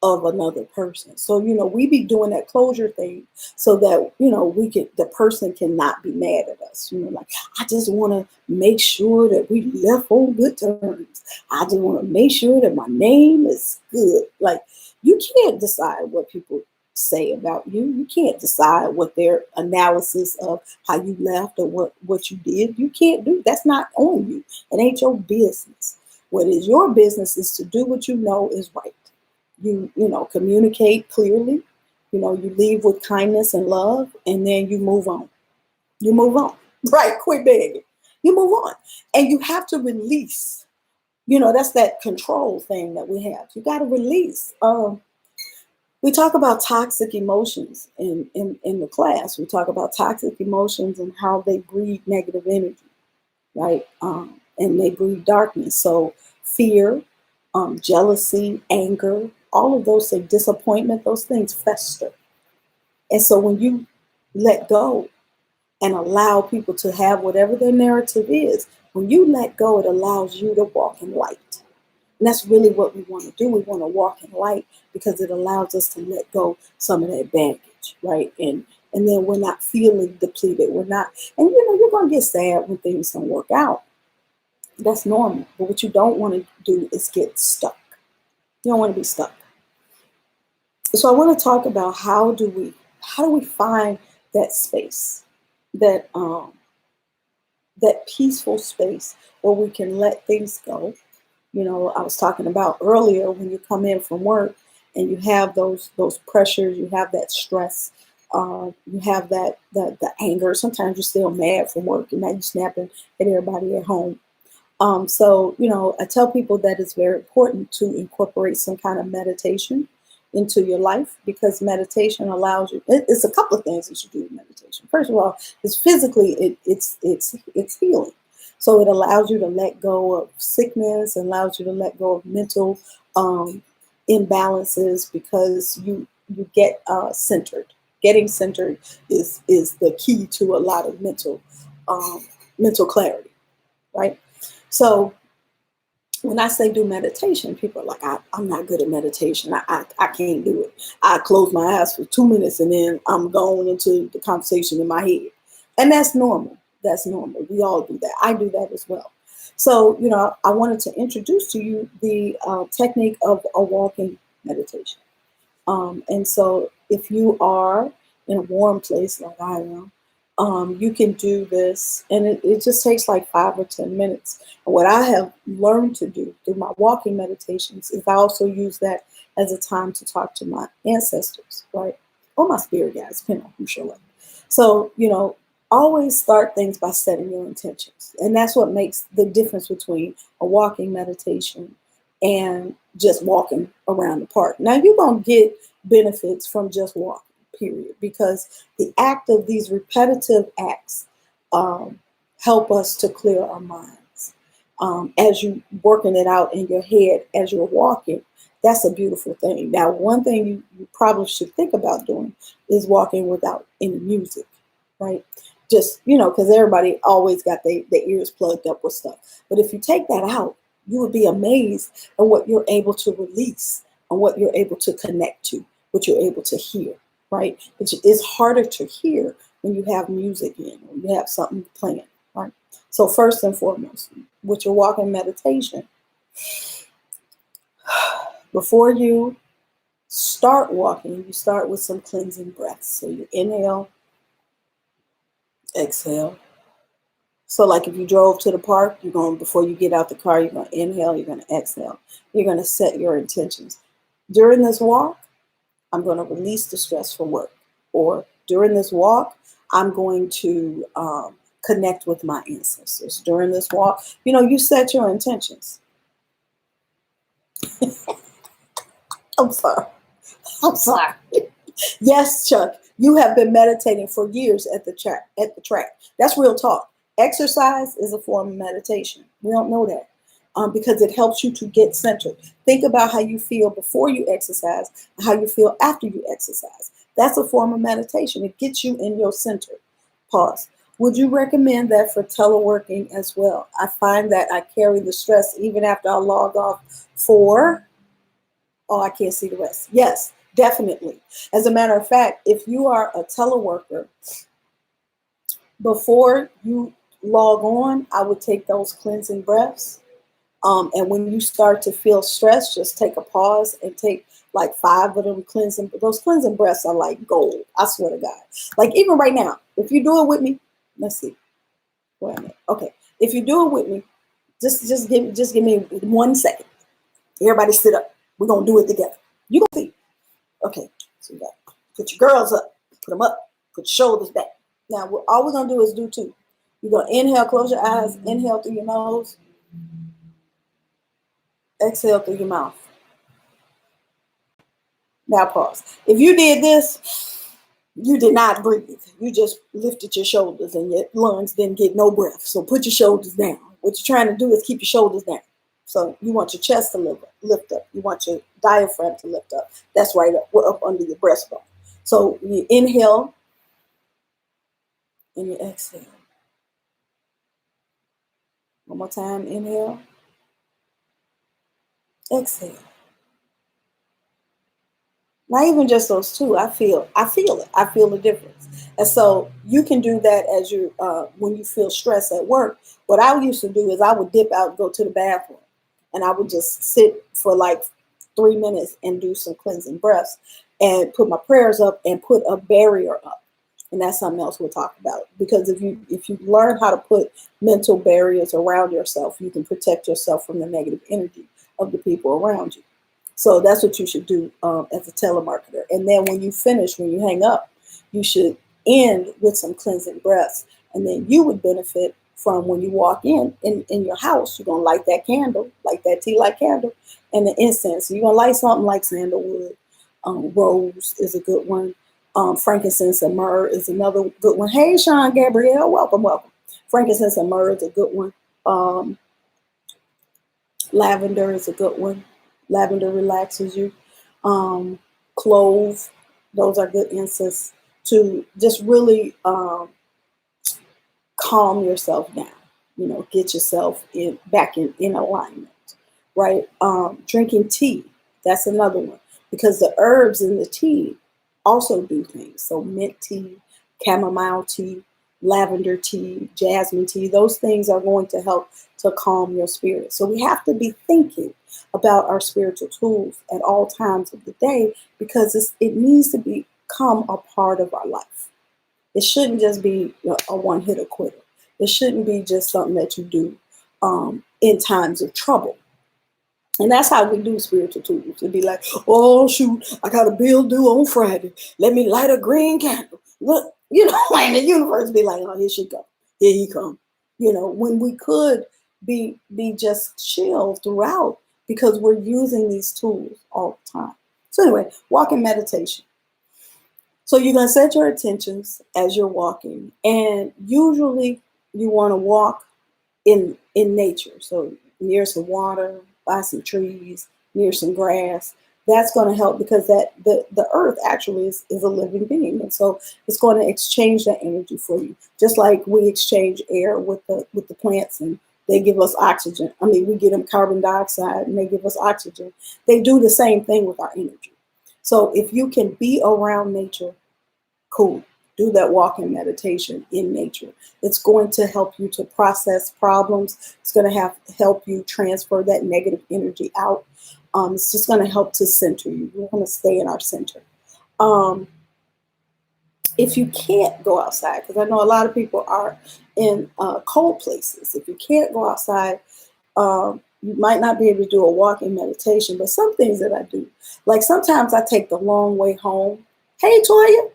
of another person. So, we be doing that closure thing so that, the person cannot be mad at us. Like, I just want to make sure that we left on good terms. I just want to make sure that my name is good. Like, you can't decide what people say about you. You can't decide what their analysis of how you left or what you did. You can't do. That's not on you. It ain't your business. What is your business is to do what you know is right. You communicate clearly. You leave with kindness and love, and then you move on. You move on. Right, quit begging. You move on. And you have to release. That's that control thing that we have. You got to release. We talk about toxic emotions in the class. We talk about toxic emotions and how they breed negative energy, right? And they breed darkness. So fear, jealousy, anger, all of those things, disappointment, those things fester. And so when you let go and allow people to have whatever their narrative is, when you let go, it allows you to walk in light. And that's really what we want to do. We want to walk in light because it allows us to let go some of that baggage, right? And then we're not feeling depleted. We're not, and you're going to get sad when things don't work out. That's normal. But what you don't want to do is get stuck. You don't want to be stuck. So I want to talk about how do we find that space, that that peaceful space where we can let things go. I was talking about earlier when you come in from work and you have those pressures, you have that stress, you have that the anger. Sometimes you're still mad from work and now you're snapping at everybody at home. So, I tell people that it's very important to incorporate some kind of meditation into your life because meditation allows you. It's a couple of things that you do with meditation. First of all, it's physically it's healing. So it allows you to let go of sickness, allows you to let go of mental imbalances because you get centered. Getting centered is the key to a lot of mental clarity, right? So when I say do meditation, people are like, I'm not good at meditation. I can't do it. I close my eyes for 2 minutes and then I'm going into the conversation in my head. And that's normal. That's normal. We all do that. I do that as well. So, I wanted to introduce to you the technique of a walking meditation. And so if you are in a warm place like I am, you can do this, and it just takes like 5 or 10 minutes. And what I have learned to do through my walking meditations is I also use that as a time to talk to my ancestors, right? Or my spirit guides, depending on who show up. So, always start things by setting your intentions. And that's what makes the difference between a walking meditation and just walking around the park. Now, you're going to get benefits from just walking, period, because the act of these repetitive acts help us to clear our minds. As you working it out in your head as you're walking, that's a beautiful thing. Now, one thing you probably should think about doing is walking without any music, right? Just, because everybody always got their ears plugged up with stuff. But if you take that out, you would be amazed at what you're able to release and what you're able to connect to, what you're able to hear, right? It's harder to hear when you have music in, when you have something playing, right? So first and foremost, with your walking meditation, before you start walking, you start with some cleansing breaths. So you inhale Exhale. So like if you drove to the park, you're going, before you get out the car, you're going to inhale, you're going to exhale. You're going to set your intentions. During this walk, I'm going to release the stress from work. Or during this walk, I'm going to connect with my ancestors. During this walk, you set your intentions. I'm sorry. I'm sorry. Yes, Chuck, you have been meditating for years at the track. That's real talk. Exercise is a form of meditation. We don't know that because it helps you to get centered. Think about how you feel before you exercise and how you feel after you exercise. That's a form of meditation. It gets you in your center. Pause. Would you recommend that for teleworking as well? I find that I carry the stress even after I log off for, oh, I can't see the rest. Yes, definitely. As a matter of fact, if you are a teleworker, before you log on, I would take those cleansing breaths. And when you start to feel stress, just take a pause and take like 5 of them cleansing. Those cleansing breaths are like gold. I swear to God. Like even right now, if you do it with me, let's see. Wait a minute. Okay, if you do it with me, just give me 1 second. Everybody sit up. We're gonna do it together. You gonna see. Okay, so you got put your girls up, put them up, put your shoulders back. Now, all we're gonna do is do 2. You're gonna inhale, close your eyes, inhale through your nose, exhale through your mouth. Now pause. If you did this, you did not breathe. You just lifted your shoulders and your lungs didn't get no breath. So put your shoulders down. What you're trying to do is keep your shoulders down. So you want your chest to lift up. You want your diaphragm to lift up. That's right up under your breastbone. So you inhale and you exhale. One more time, inhale, exhale. Not even just those 2. I feel it. I feel the difference. And so you can do that as you when you feel stress at work. What I used to do is I would dip out and go to the bathroom, and I would just sit for like 3 minutes and do some cleansing breaths, and put my prayers up and put a barrier up. And that's something else we'll talk about. Because if you learn how to put mental barriers around yourself, you can protect yourself from the negative energy of the people around you. So that's what you should do as a telemarketer. And then when you finish, when you hang up, you should end with some cleansing breaths. And then you would benefit from when you walk in your house, you're going to light that candle, like that tea light candle, and the incense. So you're going to light something like sandalwood. Rose is a good one. Frankincense and myrrh is another good one. Hey, Sean Gabrielle, welcome, welcome. Frankincense and myrrh is a good one. Lavender is a good one. Lavender relaxes you. Clove, those are good incense to just really calm yourself down. Get yourself back in alignment, right? Drinking tea, that's another one, because the herbs in the tea also do things. So mint tea, chamomile tea, lavender tea, jasmine tea, those things are going to help to calm your spirit. So we have to be thinking about our spiritual tools at all times of the day, because it needs to become a part of our life. It shouldn't just be a one-hitter quitter. It shouldn't be just something that you do in times of trouble. And that's how we do spiritual tools. It'd be like, oh, shoot, I got a bill due on Friday. Let me light a green candle. Look, and the universe be like, oh, here she go. Here he come. When we could be just chill throughout, because we're using these tools all the time. So anyway, walking meditation. So you're going to set your intentions as you're walking. And usually you want to walk in nature. So near some water, by some trees, near some grass. That's going to help, because the earth actually is a living being. And so it's going to exchange that energy for you. Just like we exchange air with the plants, and they give us oxygen. I mean, we give them carbon dioxide and they give us oxygen. They do the same thing with our energy. So if you can be around nature, cool. Do that walking meditation in nature. It's going to help you to process problems. It's going to help you transfer that negative energy out. It's just going to help to center you. We want to stay in our center. If you can't go outside, because I know a lot of people are in cold places, if you can't go outside, you might not be able to do a walking meditation, but some things that I do, like sometimes I take the long way home. Hey, Toya.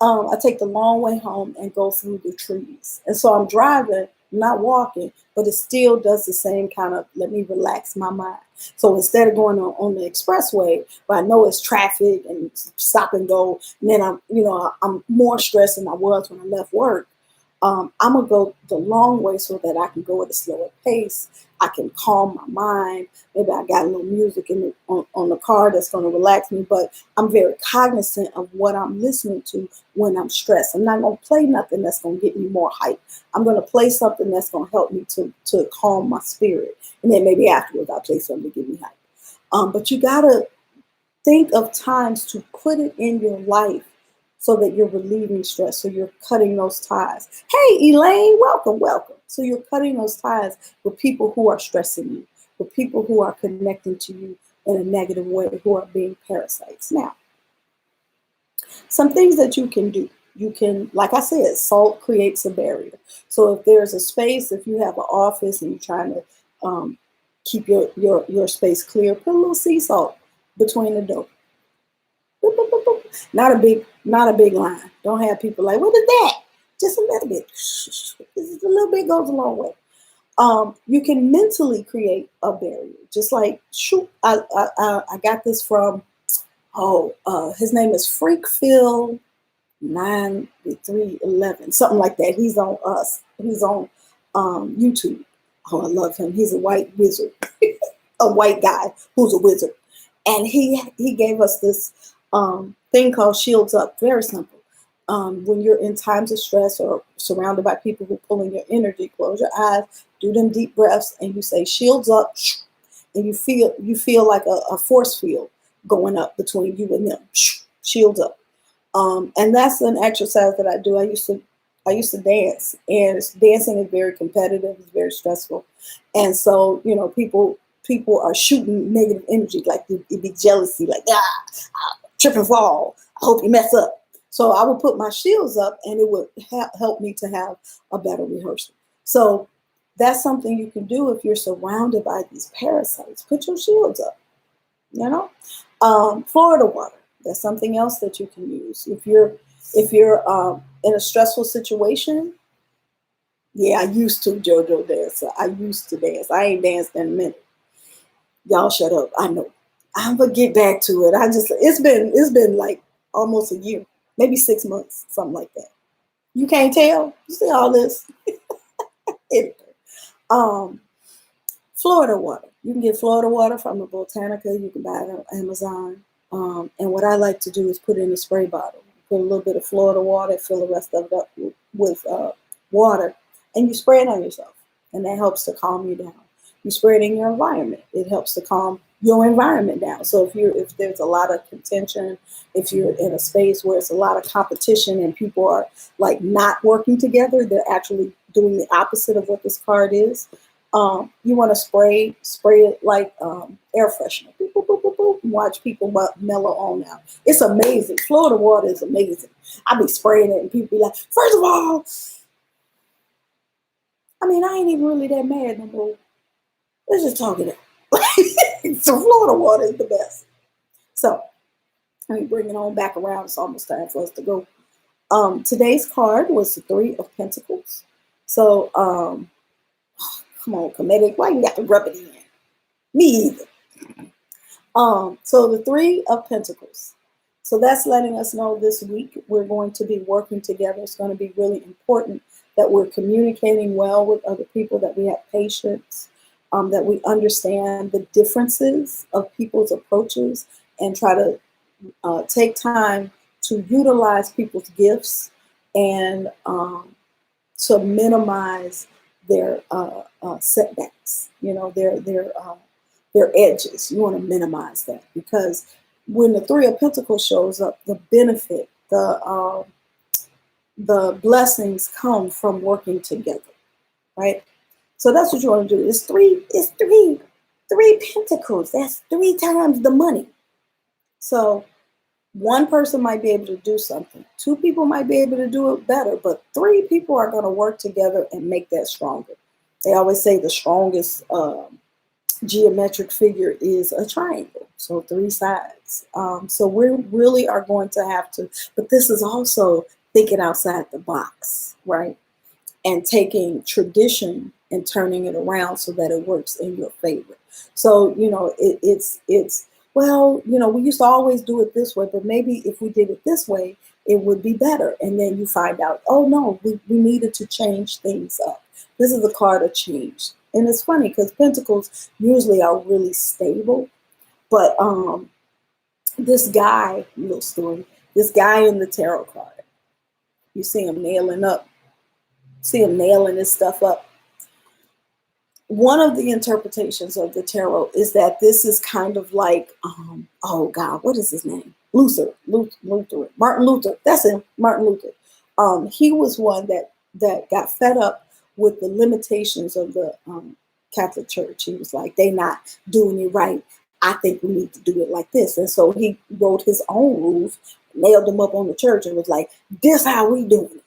I take the long way home and go through the trees. And so I'm driving, not walking, but it still does the same kind of let me relax my mind. So instead of going on the expressway, but I know it's traffic and stop and go, and then I'm more stressed than I was when I left work. I'm gonna go the long way so that I can go at a slower pace. I can calm my mind. Maybe I got a little music on the car that's gonna relax me, but I'm very cognizant of what I'm listening to when I'm stressed. I'm not gonna play nothing that's gonna get me more hype. I'm gonna play something that's gonna help me to calm my spirit, and then maybe afterwards I'll play something to get me hype. But you gotta think of times to put it in your life so that you're relieving stress, so you're cutting those ties. Hey, Elaine, welcome, welcome. So you're cutting those ties with people who are stressing you, with people who are connecting to you in a negative way, who are being parasites. Now, some things that you can do. You can, like I said, salt creates a barrier. So if there's a space, if you have an office and you're trying to keep your space clear, put a little sea salt between the door. Boop, boop, boop, boop. Not a big line. Don't have people like, what is that? Just a little bit. Just a little bit goes a long way. You can mentally create a barrier. Just like, shoot, I got this from, his name is Freak Phil 9311, something like that. He's on us. He's on YouTube. Oh, I love him. He's a white wizard, a white guy who's a wizard, and he gave us this thing called Shields Up. Very simple. When you're in times of stress or surrounded by people who pull in your energy, close your eyes, do them deep breaths, and you say Shields Up, and you feel like a force field going up between you and them. Shields Up. And that's an exercise that I do. I used to dance, and dancing is very competitive. It's very stressful, and so people are shooting negative energy, like it'd be jealousy, like trip and fall. I hope you mess up. So I would put my shields up, and it would help me to have a better rehearsal. So that's something you can do if you're surrounded by these parasites. Put your shields up. Florida water. That's something else that you can use if you're in a stressful situation. Yeah, I used to JoJo dance. I used to dance. I ain't danced in a minute. Y'all shut up. I know. I'm gonna get back to it. It's been like almost a year, maybe 6 months, something like that. You can't tell. You see all this. Anyway, um, Florida water. You can get Florida water from a Botanica. You can buy it on Amazon. And what I like to do is put it in a spray bottle. Put a little bit of Florida water, fill the rest of it up with water, and you spray it on yourself. And that helps to calm you down. You spray it in your environment. It helps to calm your environment down. So if there's a lot of contention, if you're in a space where it's a lot of competition and people are like not working together, they're actually doing the opposite of what this card is. You want to spray it like air freshener. Boop, boop, boop, boop, boop, and watch people mellow on now. It's amazing. Florida water is amazing. I be spraying it and people be like, first of all, I mean, I ain't even really that mad no more. Let's just talk it out. So Florida water is the best. So let me bring it on back around. It's almost time for us to go. Today's card was the Three of Pentacles. So come on, comedic. Why you got to rub it in? Me either. So the Three of Pentacles. So that's letting us know this week we're going to be working together. It's going to be really important that we're communicating well with other people, that we have patience, that we understand the differences of people's approaches and try to take time to utilize people's gifts and to minimize their setbacks, their edges. You want to minimize that, because when the Three of Pentacles shows up, the benefit, the blessings come from working together, right? So that's what you want to do. It's three pentacles. That's 3 times the money. So One person might be able to do something. Two people might be able to do it better, but three people are going to work together and make that stronger. They always say the strongest geometric figure is a triangle, so three sides. So we really are going to have to, but this is also thinking outside the box, right? And taking tradition and turning it around so that it works in your favor. So, it's well, we used to always do it this way, but maybe if we did it this way, it would be better. And then you find out, oh no, we needed to change things up. This is a card of change. And it's funny because pentacles usually are really stable, but this guy, little story, this guy in the tarot card, you see him nailing this stuff up. One of the interpretations of the tarot is that this is kind of like, oh God, what is his name? Luther, Martin Luther. That's him, Martin Luther. He was one that got fed up with the limitations of the Catholic Church. He was like, they not doing it right. I think we need to do it like this. And so he wrote his own rules, nailed them up on the church, and was like, this how we doing it.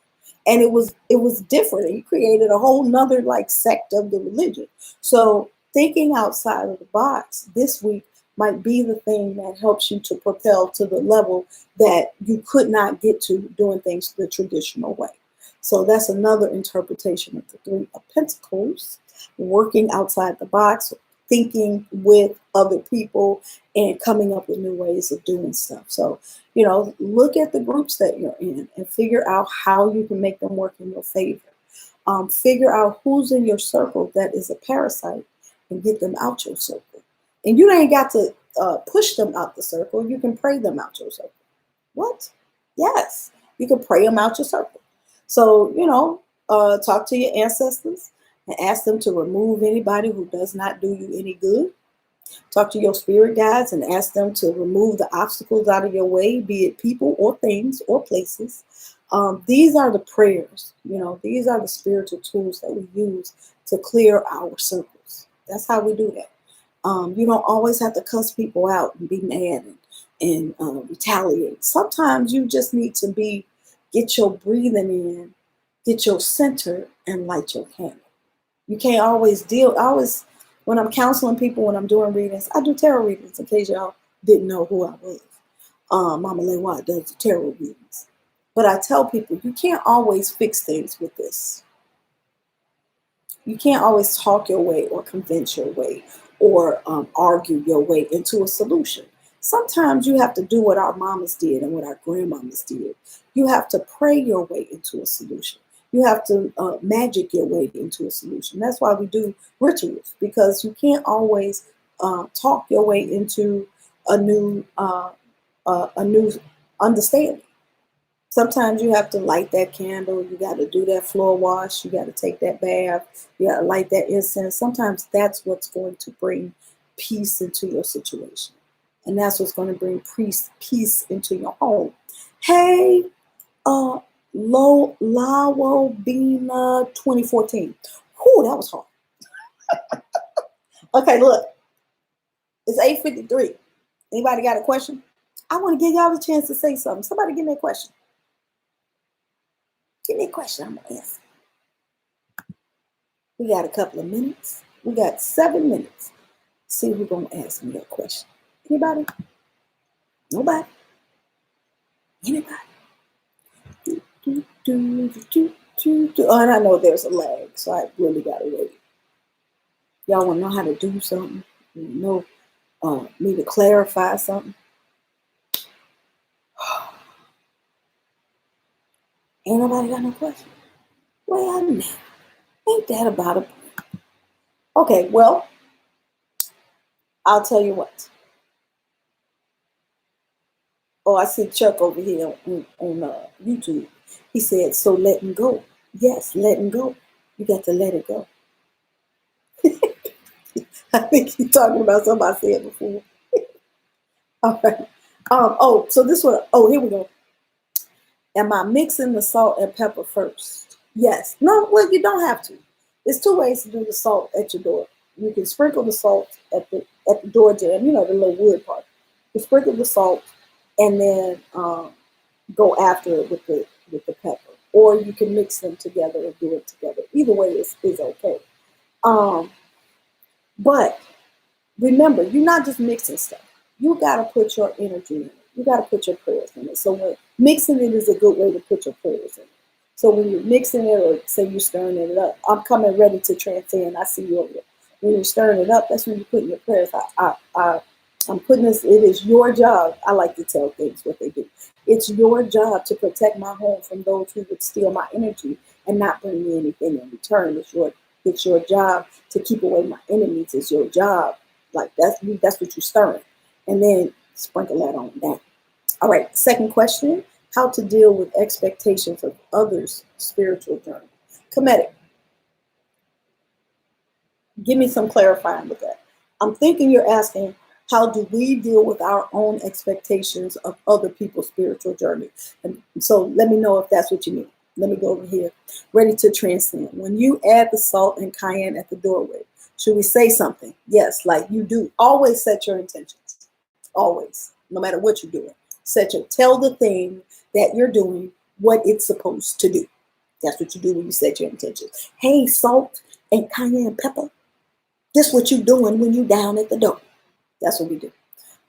And it was different. He created a whole nother like sect of the religion. So thinking outside of the box this week might be the thing that helps you to propel to the level that you could not get to doing things the traditional way. So that's another interpretation of the Three of Pentacles, working outside the box, thinking with other people, and coming up with new ways of doing stuff. So, look at the groups that you're in and figure out how you can make them work in your favor. Figure out who's in your circle that is a parasite and get them out your circle. And you ain't got to push them out the circle. You can pray them out your circle. What? Yes, you can pray them out your circle. So, talk to your ancestors and ask them to remove anybody who does not do you any good. Talk to your spirit guides and ask them to remove the obstacles out of your way, be it people or things or places. These are the prayers, these are the spiritual tools that we use to clear our circles. That's how we do that. You don't always have to cuss people out and be mad and retaliate. Sometimes you just need to get your breathing in, get your center, and light your candle. You can't always when I'm counseling people, when I'm doing readings, I do tarot readings in case y'all didn't know who I was. Mama Lewa does the tarot readings. But I tell people, you can't always fix things with this. You can't always talk your way or convince your way or argue your way into a solution. Sometimes you have to do what our mamas did and what our grandmamas did. You have to pray your way into a solution. You have to magic your way into a solution. That's why we do rituals, because you can't always talk your way into a new understanding. Sometimes you have to light that candle. You got to do that floor wash. You got to take that bath. You got to light that incense. Sometimes that's what's going to bring peace into your situation. And that's what's going to bring peace into your home. Hey, Lawo Bina 2014. Whew, that was hard. Okay, look. It's 8:53. Anybody got a question? I want to give y'all a chance to say something. Somebody give me a question. Give me a question. I'm going to answer. We got a couple of minutes. We got 7 minutes. See who's going to ask me a question. Anybody? Nobody? Anybody? Oh, and I know there's a lag, so I really got to wait. Y'all want to know how to do something? You know, me to clarify something? Ain't nobody got no question? Well, now, ain't that about it? Okay, well, I'll tell you what. Oh, I see Chuck over here on YouTube. He said, so letting go. Yes, letting go. You got to let it go. I think he's talking about something I said before. All right. So this one. Oh, here we go. Am I mixing the salt and pepper first? Yes. No, well, you don't have to. There's 2 ways to do the salt at your door. You can sprinkle the salt at the door jam, the little wood part. You sprinkle the salt and then go after it with the pepper, or you can mix them together and do it together. Either way is okay. Um, but remember, you're not just mixing stuff. You got to put your energy in it. You got to put your prayers in it. So when mixing it is a good way to put your prayers in it. So when you're mixing it, or say you're stirring it up, I'm coming ready to transcend. I see you over there. When you're stirring it up, that's when you're putting your prayers. I'm putting this. It is your job. I like to tell things what they do. It's your job to protect my home from those who would steal my energy and not bring me anything in return. It's your job to keep away my enemies. It's your job. Like that's what you're stirring, and then sprinkle that on down. All right. Second question: how to deal with expectations of others' spiritual journey? Comedic. Give me some clarifying with that. I'm thinking you're asking, how do we deal with our own expectations of other people's spiritual journey? And so let me know if that's what you mean. Let me go over here. Ready to transcend. When you add the salt and cayenne at the doorway, should we say something? Yes, like you do. Always set your intentions. Always. No matter what you're doing. Tell the thing that you're doing what it's supposed to do. That's what you do when you set your intentions. Hey, salt and cayenne pepper. This is what you're doing when you're down at the door. That's what we do.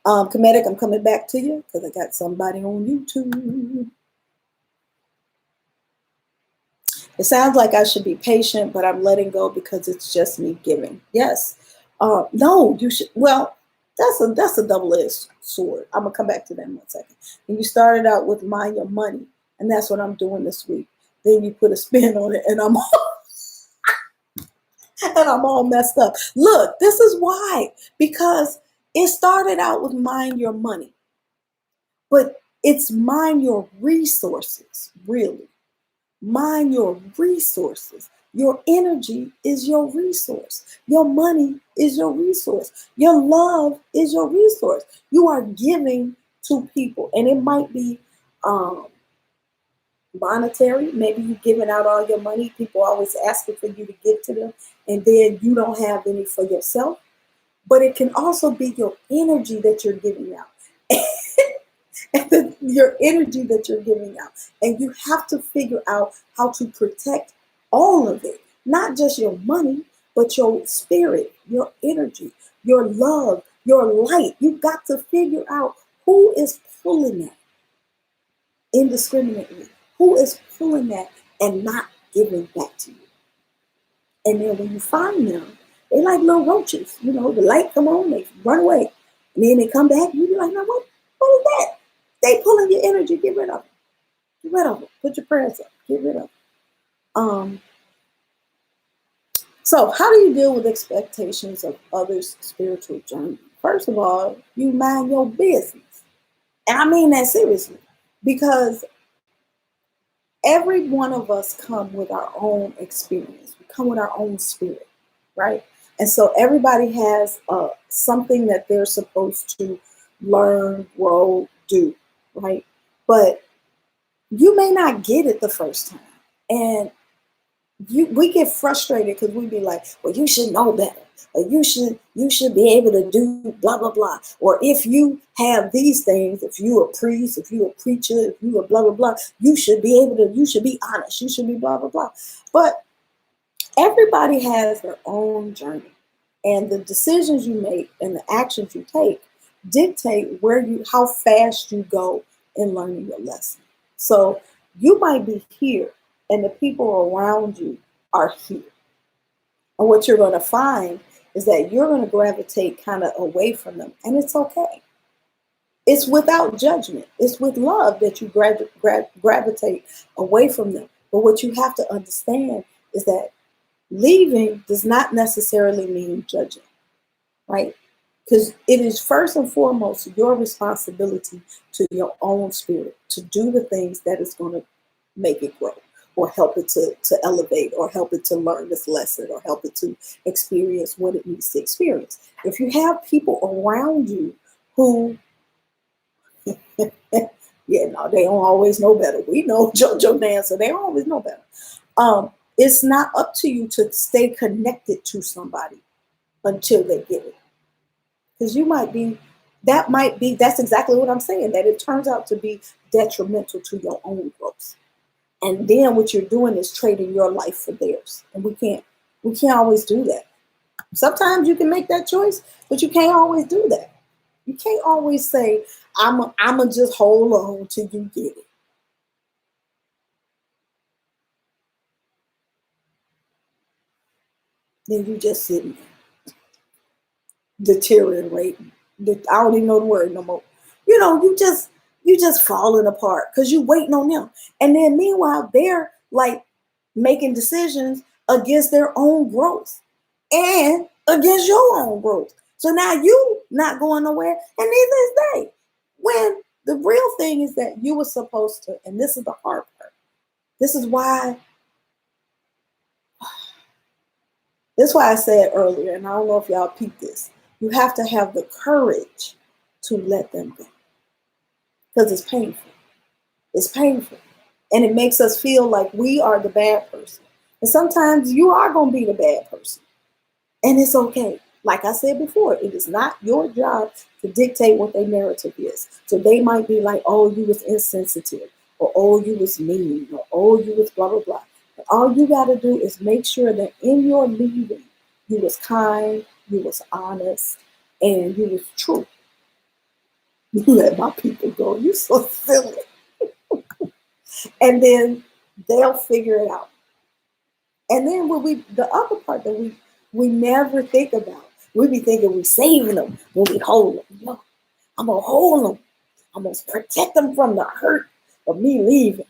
Comedic, I'm coming back to you because I got somebody on YouTube. It sounds like I should be patient, but I'm letting go because it's just me giving. Yes. No, you should. Well, that's a double-edged sword. I'm gonna come back to that in 1 second. And you started out with mind your money, and that's what I'm doing this week. Then you put a spin on it, and I'm all messed up. Look, this is why. Because it started out with mind your money, but it's mind your resources, really. Mind your resources. Your energy is your resource. Your money is your resource. Your love is your resource. You are giving to people, and it might be monetary. Maybe you're giving out all your money. People always asking for you to give to them, and then you don't have any for yourself. But it can also be your energy that you're giving out. And your energy that you're giving out. And you have to figure out how to protect all of it. Not just your money, but your spirit, your energy, your love, your light. You've got to figure out who is pulling that indiscriminately. Who is pulling that and not giving back to you. And then when you find them, they like little roaches. You know, the light come on, they run away. And then they come back, you be like, now what is that? They pulling your energy. Get rid of them. Get rid of them. Put your prayers up. Get rid of them. So how do you deal with expectations of others' spiritual journey? First of all, you mind your business. And I mean that seriously. Because every one of us come with our own experience. We come with our own spirit, right? And so everybody has something that they're supposed to learn, grow, do, right? But you may not get it the first time. And we get frustrated because we be like, well, you should know better. Or you should be able to do blah, blah, blah. Or if you have these things, if you a priest, if you a preacher, if you a blah, blah, blah, you should be honest. You should be blah, blah, blah. But everybody has their own journey. And the decisions you make and the actions you take dictate how fast you go in learning your lesson. So you might be here and the people around you are here. And what you're going to find is that you're going to gravitate kind of away from them. And it's okay. It's without judgment. It's with love that you gravitate away from them. But what you have to understand is that leaving does not necessarily mean judging, right? Because it is first and foremost your responsibility to your own spirit to do the things that is going to make it grow or help it to elevate or help it to learn this lesson or help it to experience what it needs to experience. If you have people around you who, they don't always know better. We know JoJo Dancer, they don't always know better. It's not up to you to stay connected to somebody until they get it. Because you might be That's exactly what I'm saying, that it turns out to be detrimental to your own growth. And then what you're doing is trading your life for theirs. And we can't always do that. Sometimes you can make that choice, but you can't always do that. You can't always say, I'm a just hold on till you get it. Then you just sitting there, deteriorating. I don't even know the word no more. You just falling apart because you waiting on them. And then meanwhile, they're like making decisions against their own growth and against your own growth. So now you not going nowhere, and neither is they. When the real thing is that you were supposed to, and this is the hard part. This is why I said earlier, and I don't know if y'all peeped this. You have to have the courage to let them go because it's painful. It's painful. And it makes us feel like we are the bad person. And sometimes you are going to be the bad person. And it's okay. Like I said before, it is not your job to dictate what their narrative is. So they might be like, oh, you was insensitive, or oh, you was mean, or oh, you was blah, blah, blah. But all you got to do is make sure that in your leaving, you was kind, you was honest, and you was true. You let my people go. You so silly. And then they'll figure it out. And then the other part that we never think about, we be thinking we saving them when we hold them. No, I'm gonna hold them. I'm gonna protect them from the hurt of me leaving.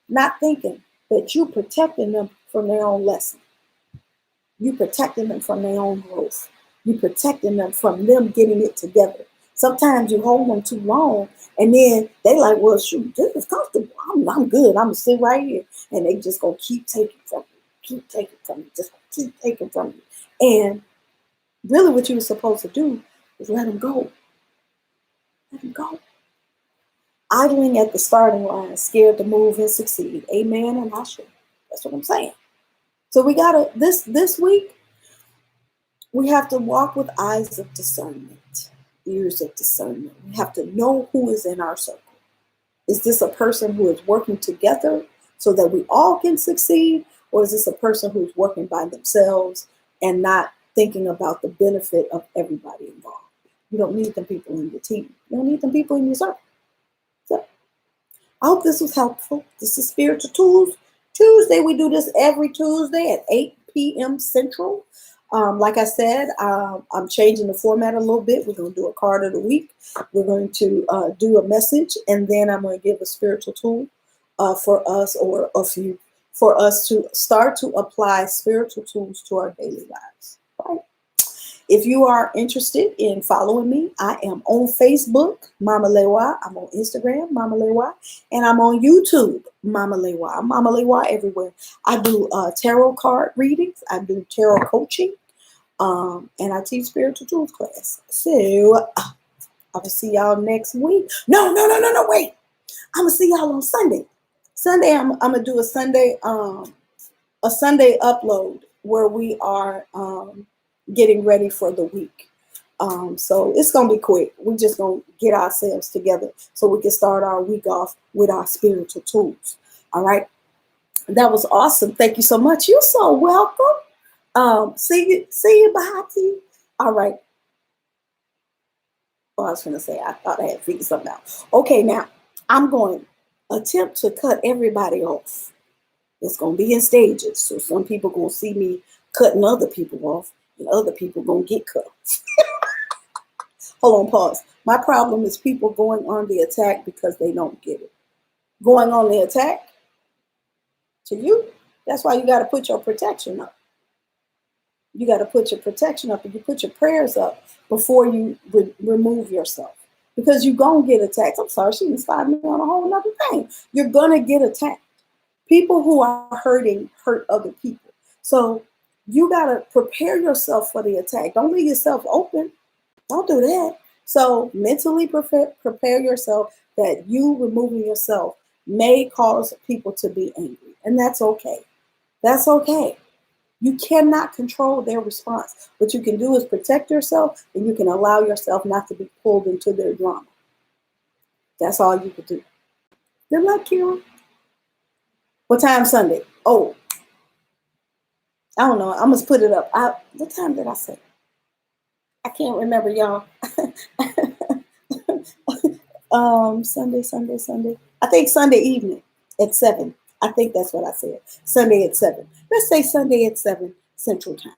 Not thinking that you protecting them from their own lesson. You protecting them from their own growth. You protecting them from them getting it together. Sometimes you hold them too long, and then they like, well, shoot, this is comfortable. I'm good. I'm gonna sit right here, and they just gonna keep taking from you, keep taking from you, just keep taking from you. And really, what you were supposed to do is let them go. Let them go. Idling at the starting line, scared to move and succeed. Amen and Asha. That's what I'm saying. So we gotta this week. We have to walk with eyes of discernment, ears of discernment. We have to know who is in our circle. Is this a person who is working together so that we all can succeed? Or is this a person who's working by themselves and not thinking about the benefit of everybody involved? You don't need them people in your team. You don't need them people in your circle. So I hope this was helpful. This is Spiritual Tools Tuesday. We do this every Tuesday at 8 p.m. Central. Like I said, I'm changing the format a little bit. We're going to do a card of the week. We're going to do a message, and then I'm going to give a spiritual tool for us, or a few, for us to start to apply spiritual tools to our daily lives. Right? If you are interested in following me, I am on Facebook, Mama Lewa. I'm on Instagram, Mama Lewa, and I'm on YouTube, Mama Lewa. I'm Mama Lewa everywhere. I do tarot card readings. I do tarot coaching, and I teach spiritual tools class. So I will see y'all next week. No, wait. I'm gonna see y'all on Sunday. Sunday, I'm gonna do a Sunday upload where we are getting ready for the week. So it's gonna be quick. We're just gonna get ourselves together so we can start our week off with our spiritual tools. All right. That was awesome. Thank you so much. You're so welcome. See you, Bahati. All right. Oh, I was gonna say, I thought I had figured something out. Okay, now I'm going to attempt to cut everybody off. It's gonna be in stages. So some people gonna see me cutting other people off, and other people gonna get cut. Hold on, pause. My problem is people going on the attack because they don't get it. Going on the attack to you, that's why you got to put your protection up. You got to put your protection up, and you put your prayers up before you remove yourself. Because you're going to get attacked. I'm sorry, she inspired me on a whole nother thing. You're going to get attacked. People who are hurting hurt other people. So you got to prepare yourself for the attack. Don't leave yourself open. Don't do that. So mentally prepare yourself that you removing yourself may cause people to be angry. And that's okay. That's okay. You cannot control their response. What you can do is protect yourself, and you can allow yourself not to be pulled into their drama. That's all you can do. Good luck, Kira. What time Sunday? Oh, I don't know. I must put it up. What time did I say? I can't remember, y'all. Sunday. I think Sunday evening at 7. I think that's what I said. Sunday at 7. Let's say Sunday at 7 Central Time.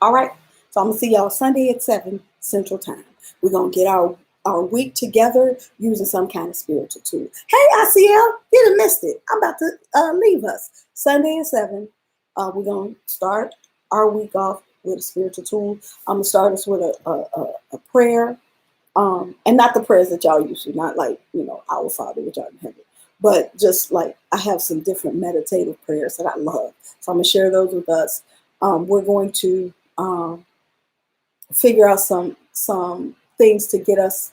All right. So I'm gonna see y'all Sunday at 7 Central Time. We're gonna get our week together using some kind of spiritual tool. Hey, ICL, you done missed it. I'm about to leave us. Sunday at 7. We're gonna start our week off with a spiritual tool. I'm gonna start us with a prayer. And not the prayers that y'all used to, not like, Our Father, which art in heaven, but just like I have some different meditative prayers that I love. So I'm going to share those with us. We're going to figure out some things to get us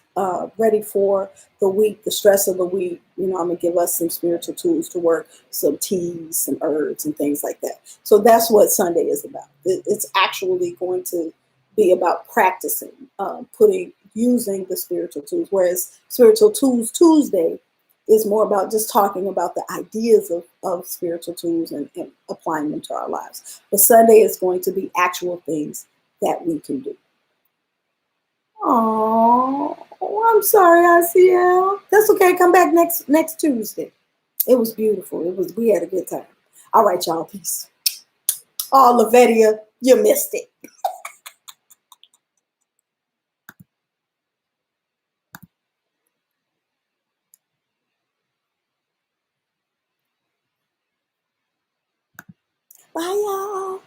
ready for the week, the stress of the week. I'm going to give us some spiritual tools to work, some teas, some herbs, and things like that. So that's what Sunday is about. It's actually going to be about practicing, using the spiritual tools, whereas Spiritual Tools Tuesday is more about just talking about the ideas of spiritual tools and applying them to our lives. But Sunday is going to be actual things that we can do. Oh, I'm sorry, ICL. That's okay. Come back next Tuesday. It was beautiful. We had a good time. All right, y'all. Peace. Oh, Lavetia, you missed it. Bye, y'all.